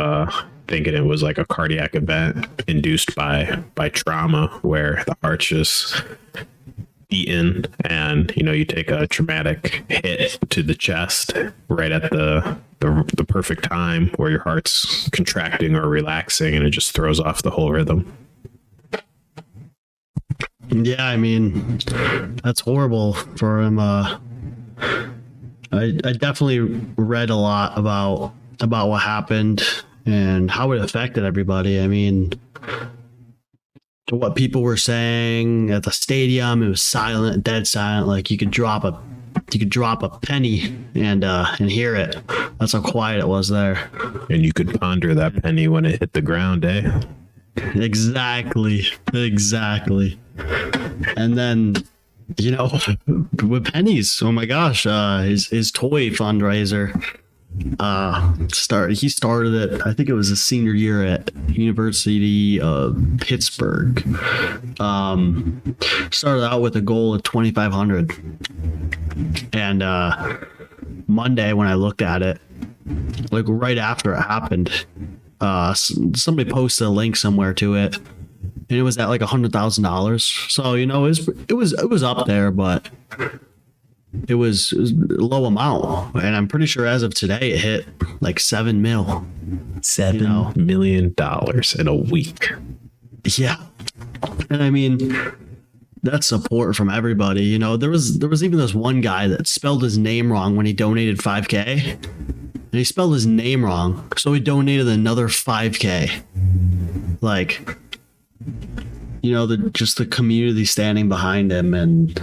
thinking it was like a cardiac event induced by trauma where the heart's just beaten, and you take a traumatic hit to the chest right at the perfect time where your heart's contracting or relaxing, and it just throws off the whole rhythm. Yeah, I mean, that's horrible for him. I definitely read a lot about what happened and how it affected everybody. I mean, what people were saying at the stadium, it was silent, dead silent. Like you could drop a penny and hear it. That's how quiet it was there. And you could ponder that penny when it hit the ground, eh? Exactly. And then, with pennies, oh my gosh, his toy fundraiser he started it, I think it was his senior year at University of Pittsburgh. Started out with a goal of 2,500, and Monday when I looked at it, like right after it happened, somebody posted a link somewhere to it, and it was at like $100,000. So it was up there, but it was a low amount, and I'm pretty sure as of today it hit like $7 million. $7 million in a week. Yeah, and I mean, that's support from everybody. There was even this one guy that spelled his name wrong when he donated 5K, and he spelled his name wrong, so he donated another 5K. Like, just the community standing behind him and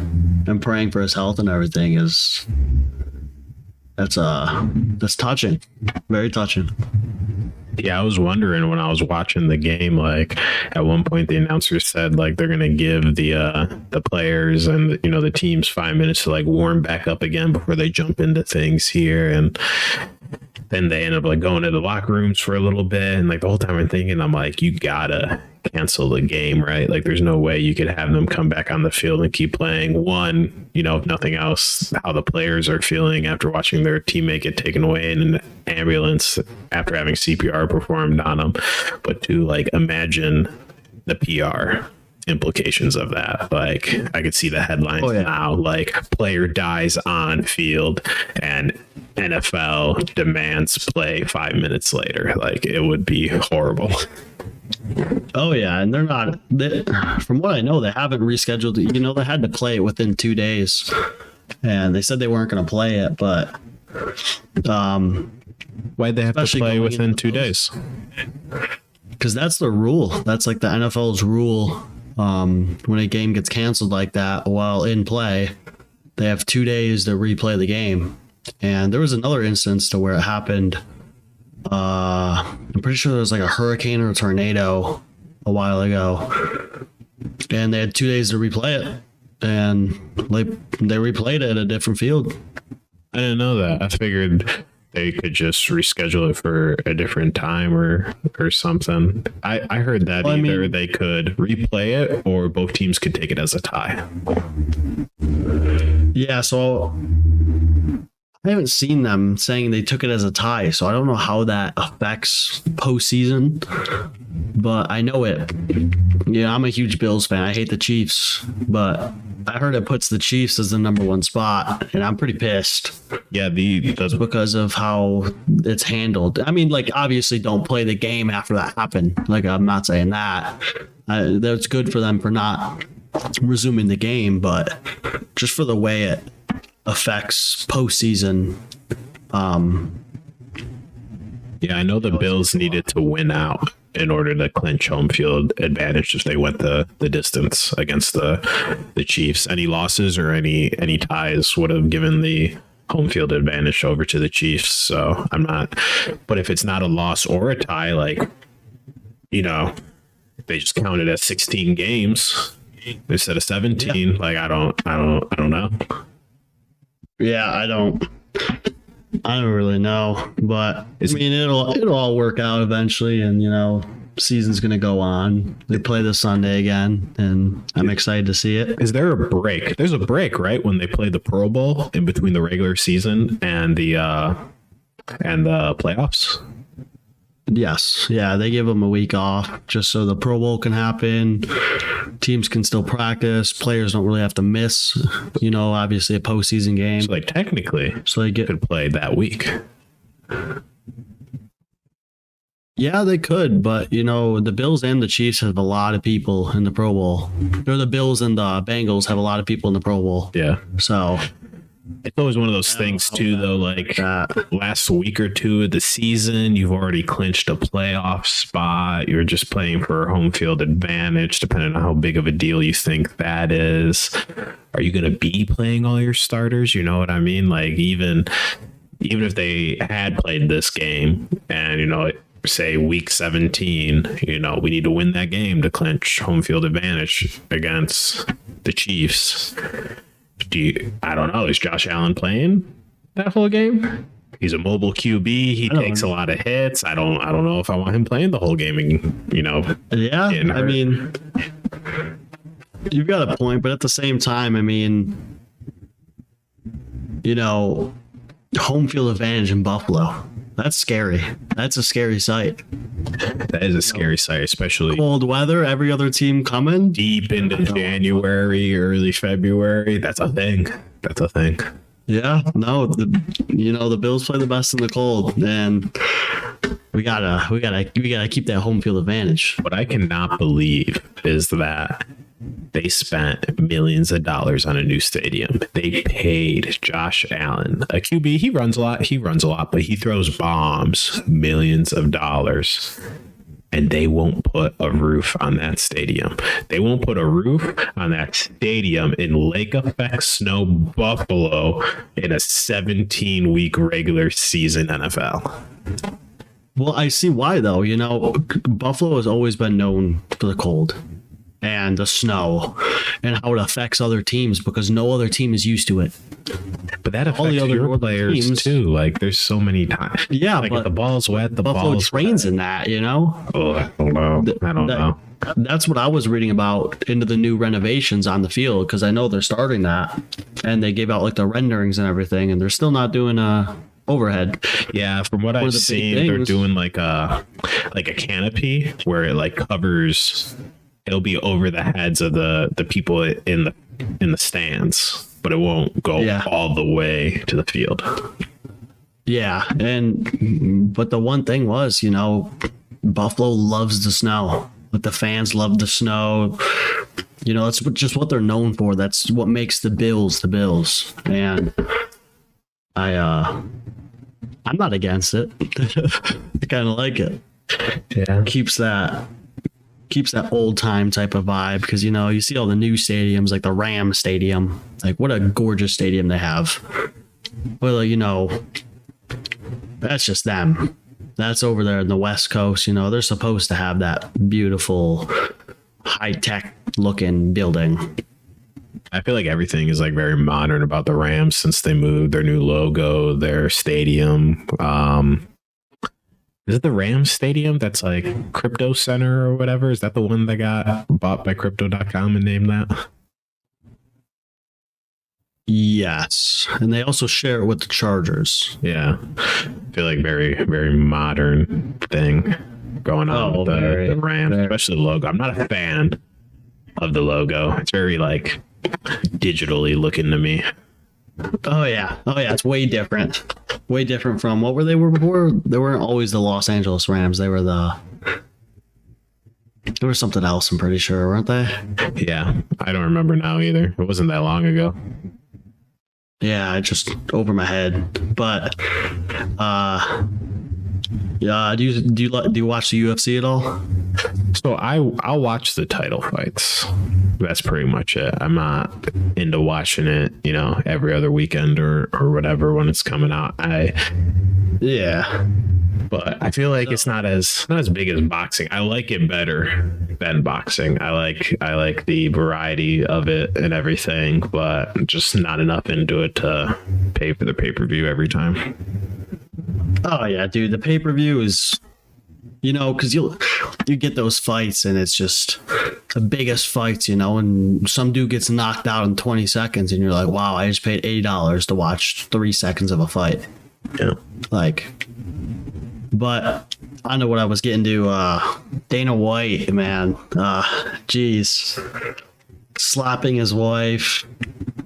praying for his health and everything that's touching, very touching. Yeah, I was wondering when I was watching the game, like at one point the announcer said like they're gonna give the players and the teams 5 minutes to like warm back up again before they jump into things here, and then they end up like going to the locker rooms for a little bit, and like the whole time I'm thinking, I'm like, you gotta cancel the game, right? Like there's no way you could have them come back on the field and keep playing. One, if nothing else, how the players are feeling after watching their teammate get taken away in an ambulance after having CPR performed on them. But two, like imagine the PR implications of that. Like I could see the headlines now, like player dies on field and NFL demands play 5 minutes later. Like it would be horrible. Oh yeah, and from what I know, they haven't rescheduled it. They had to play it within 2 days, and they said they weren't going to play it, but why'd they have to play within 2 days? Because that's the rule. That's like the NFL's rule. When a game gets canceled like that while in play, they have 2 days to replay the game. And there was another instance to where it happened. I'm pretty sure there was like a hurricane or a tornado a while ago, and they had 2 days to replay it, and they replayed it at a different field. I didn't know that. I figured they could just reschedule it for a different time or something. I heard that either they could replay it or both teams could take it as a tie. Yeah, so I haven't seen them saying they took it as a tie, so I don't know how that affects postseason, but I know it. Yeah, I'm a huge Bills fan. I hate the Chiefs, but I heard it puts the Chiefs as the number one spot, and I'm pretty pissed. Yeah, that's because of how it's handled. I mean, like, obviously don't play the game after that happened. Like, I'm not saying that. That's good for them for not resuming the game, but just for the way it affects postseason. Yeah, I know the Bills needed to win out in order to clinch home field advantage if they went the distance against the Chiefs. Any losses or any ties would have given the home field advantage over to the Chiefs. So I'm not, but if it's not a loss or a tie, like, you know, they just counted as 16 games instead of 17. Like, I don't know. Yeah, I don't really know, but I mean, it'll all work out eventually, and you know, season's gonna go on. They play this Sunday again, and I'm excited to see it. Is there a break? There's a break, right, when they play the Pro Bowl in between the regular season and the playoffs? Yes, yeah, they give them a week off just so the Pro Bowl can happen. Teams can still practice. Players don't really have to miss, you know, obviously a postseason game. So, like, technically, so they could play that week. Yeah, they could, but you know, the Bills and the Chiefs have a lot of people in the Pro Bowl. Or the Bills and the Bengals have a lot of people in the Pro Bowl. Yeah. So it's always one of those things too, though, like last week or two of the season, you've already clinched a playoff spot. You're just playing for home field advantage, depending on how big of a deal you think that is. Are you going to be playing all your starters? You know what I mean? Like, even if they had played this game and, you know, say week 17, you know, we need to win that game to clinch home field advantage against the Chiefs. I don't know. Is Josh Allen playing that whole game? He's a mobile QB. He takes a lot of hits. I don't know if I want him playing the whole game. And, you know, yeah. I mean, you've got a point, but at the same time, I mean, you know, home field advantage in Buffalo. That's scary. That's a scary sight. That is a scary sight, especially cold weather. Every other team coming deep into January, early February. That's a thing. Yeah. No. The Bills play the best in the cold, and we gotta keep that home field advantage. What I cannot believe is that they spent millions of dollars on a new stadium. They paid Josh Allen, a QB. He runs a lot, but he throws bombs, millions of dollars. And they won't put a roof on that stadium. They won't put a roof on that stadium in lake effect snow Buffalo in a 17-week regular season NFL. Well, I see why, though. You know, Buffalo has always been known for the cold and the snow and how it affects other teams because no other team is used to it. But that affects all the other your players teams too. Like, there's so many times. Yeah, like but if the ball's wet, the Buffalo ball's trains wet. In that, you know. Oh, I don't know. That's what I was reading about into the new renovations on the field because I know they're starting that, and they gave out like the renderings and everything, and they're still not doing overhead. Yeah, from what I've seen, they're doing like a canopy where it like covers. It'll be over the heads of the people in the stands, but it won't go all the way to the field. Yeah, but the one thing was, you know, Buffalo loves the snow. Like the fans love the snow. You know, that's just what they're known for. That's what makes the Bills the Bills. And I'm not against it. I kind of like it. Yeah, keeps that old time type of vibe because, you know, you see all the new stadiums like the Rams Stadium, like what a gorgeous stadium they have. Well, you know, that's just them. That's over there in the West Coast. You know, they're supposed to have that beautiful high tech looking building. I feel like everything is like very modern about the Rams since they moved their new logo, their stadium. Is it the Rams Stadium that's like Crypto Center or whatever? Is that the one that got bought by Crypto.com and named that? Yes. And they also share it with the Chargers. Yeah. I feel like very, very modern thing going on with the Rams, especially the logo. I'm not a fan of the logo. It's very like digitally looking to me. Oh yeah. It's way different from what they were before. They weren't always the Los Angeles Rams. They were something else, I'm pretty sure, weren't they? Yeah, I don't remember now either. It wasn't that long ago. Yeah, just over my head. But do you watch the UFC at all? So I'll watch the title fights. That's pretty much it. I'm not into watching it, every other weekend or whatever when it's coming out. Yeah. But I feel like it's not as big as boxing. I like it better than boxing. I like the variety of it and everything, but just not enough into it to pay for the pay-per-view every time. Oh yeah, dude, the pay-per-view is, because you get those fights and it's just the biggest fights, and some dude gets knocked out in 20 seconds and you're like, wow, I just paid $80 to watch 3 seconds of a fight. Yeah. But I know what I was getting to. Dana White, man, geez, slapping his wife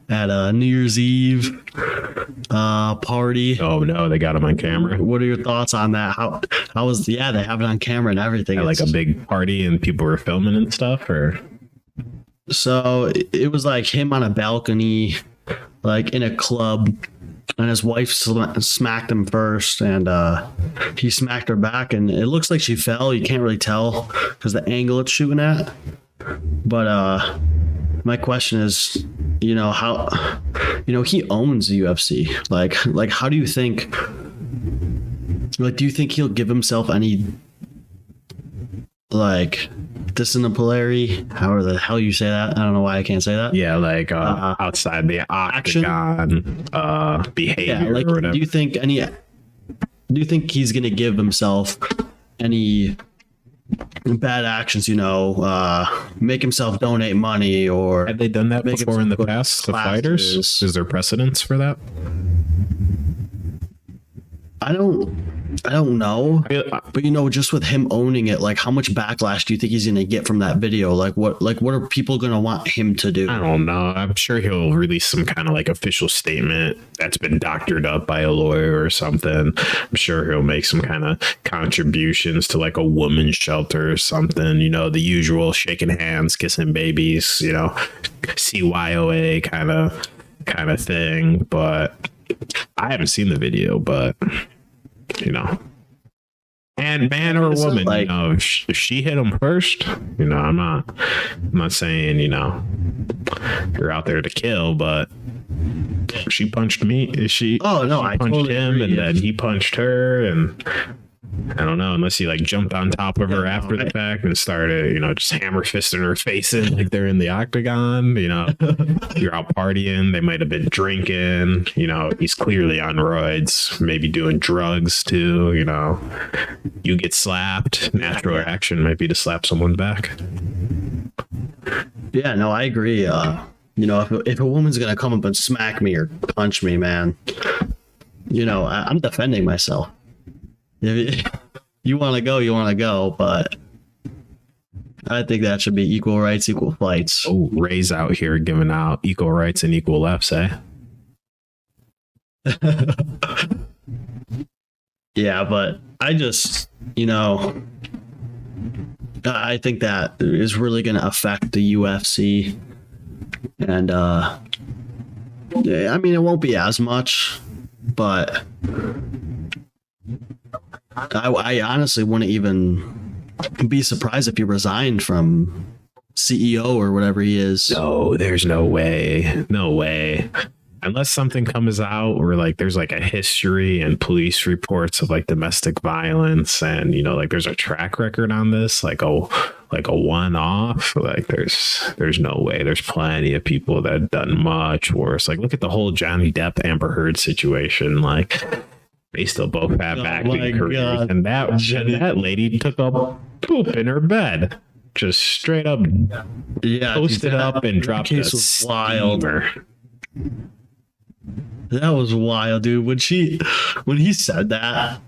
at a New Year's Eve party. Oh no, they got him on camera. What are your thoughts on that? How was? Yeah, they have it on camera and everything. At like a big party and people were filming and stuff, or so it was like him on a balcony, like in a club. And his wife smacked him first, and he smacked her back, and it looks like she fell. You can't really tell because the angle it's shooting at. But my question is, how, he owns the UFC. Like, how do you think? Like, do you think he'll give himself any disciplinary, however the hell you say that? I don't know why I can't say that. Yeah, like outside the octagon behavior, or whatever. Do you think he's gonna give himself any bad actions? Make himself donate money, or have they done that before in the past? The fighters, is there precedence for that? I don't know, but just with him owning it, like how much backlash do you think he's gonna get from that video? Like what are people gonna want him to do? I don't know. I'm sure he'll release some kind of like official statement that's been doctored up by a lawyer or something. I'm sure he'll make some kind of contributions to like a women's shelter or something. The usual shaking hands, kissing babies, CYOA kind of thing. But I haven't seen the video, but and man or woman, if she hit him first, I'm not saying, you're out there to kill, but she punched me. Oh no, I punched totally him, agree. and then he punched her, and I don't know, unless he like jumped on top of her after the fact and started, just hammer fisting her face in like they're in the octagon. You're out partying. They might have been drinking. He's clearly on roids, maybe doing drugs too. You get slapped. Natural reaction might be to slap someone back. Yeah, no, I agree. If a woman's gonna come up and smack me or punch me, man, I'm defending myself. If you want to go, but I think that should be equal rights, equal fights. Oh, Ray's out here giving out equal rights and equal lefts, eh? Yeah, but I just, I think that is really going to affect the UFC. And, it won't be as much, but I honestly wouldn't even be surprised if he resigned from CEO or whatever he is. No, there's no way. No way. Unless something comes out where like there's like a history and police reports of like domestic violence and like there's a track record on this, like a one-off, like there's no way. There's plenty of people that have done much worse. Like look at the whole Johnny Depp Amber Heard situation. Like they still both have acting careers, and that lady took a poop in her bed, just straight up, posted up and dropped a steamer. That was wild, dude. When he said that,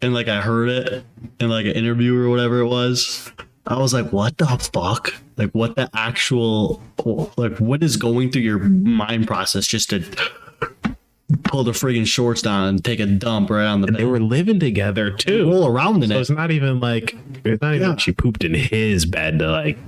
and like I heard it in like an interview or whatever it was, I was like, what the fuck? Like what the actual, like what is going through your mind process just to pull their friggin' shorts down and take a dump right on the bed. They were living together too. Roll around in So it. it's not even like she pooped in his bed to like,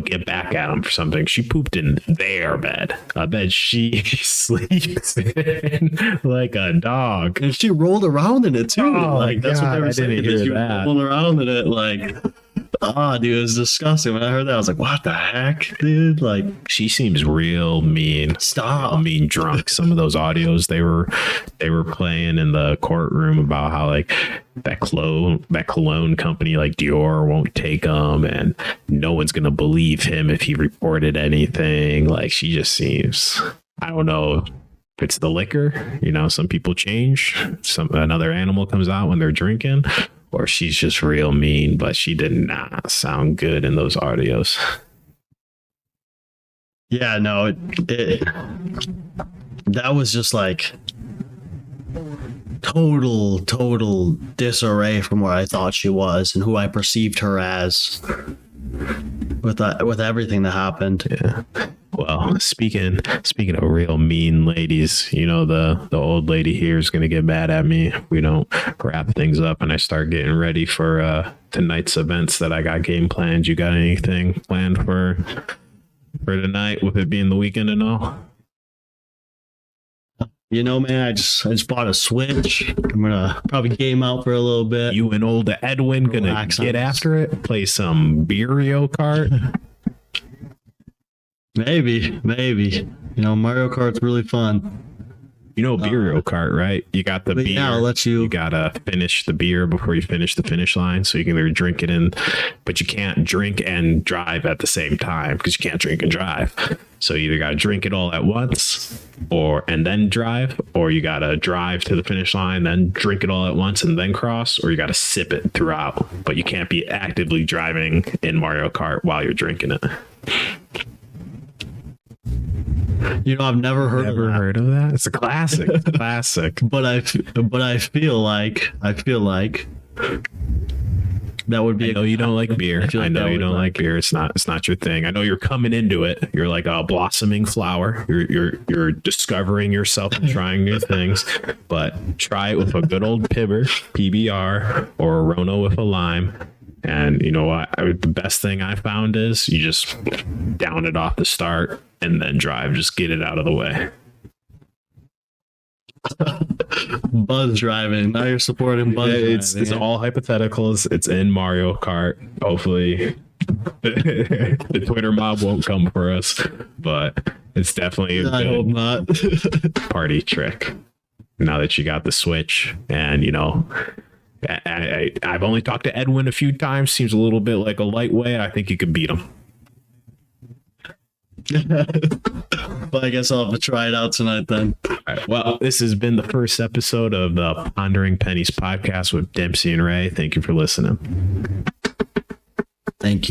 get back at him for something. She pooped in their bed, a bed she sleeps in like a dog. And she rolled around in it too. Oh, like that's God, what they were I saying. didn't hear She was that. rolling around in it like, dude, it was disgusting. When I heard that, I was like, what the heck, dude? Like, She seems real mean. stop. I mean, drunk. Some of those audios they were playing in the courtroom about how like that cologne company like Dior won't take them, and no one's gonna believe him if he reported anything. Like, she just seems, I don't know if it's the liquor. Some people change. Another animal comes out when they're drinking, or she's just real mean. But she did not sound good in those audios. Yeah, no, that was just like total disarray from where I thought she was and who I perceived her as with everything that happened. Yeah. Well, speaking of real mean ladies, the old lady here is gonna get mad at me. We don't wrap things up, and I start getting ready for tonight's events that I got game planned. You got anything planned for tonight, with it being the weekend and all? Man, I just bought a Switch. I'm gonna probably game out for a little bit. You and old Edwin gonna Relax on get this. after it, play some Mario Kart. Maybe. Mario Kart's really fun. Mario Kart, right? You got the But beer. yeah, I'll let you. You gotta finish the beer before you finish the finish line, so you can either drink it in, but you can't drink and drive at the same time because you can't drink and drive. So you either gotta drink it all at once, and then drive, or you gotta drive to the finish line, then drink it all at once and then cross, or you gotta sip it throughout. But you can't be actively driving in Mario Kart while you're drinking it. I've never heard of that. Heard of that? It's a classic. It's a classic. But I feel like that would be. I know you don't like beer. I feel like I know that you would don't like- like beer. It's not your thing. I know you're coming into it. You're like a blossoming flower. You're discovering yourself and trying new things. But try it with a good old PBR or a Rona with a lime. And you know what? The best thing I found is you just down it off the start and then drive. Just get it out of the way. Buzz driving. Now you're supporting Buzz driving. It's all hypotheticals. It's in Mario Kart. Hopefully the Twitter mob won't come for us, but it's definitely a I hope good not. party trick. Now that you got the Switch, and I've only talked to Edwin a few times. Seems a little bit like a lightweight. I think you could beat him. But I guess I'll have to try it out tonight then. All right. Well, this has been the first episode of the Pondering Pennies podcast with Dempsey and Ray. Thank you for listening. Thank you.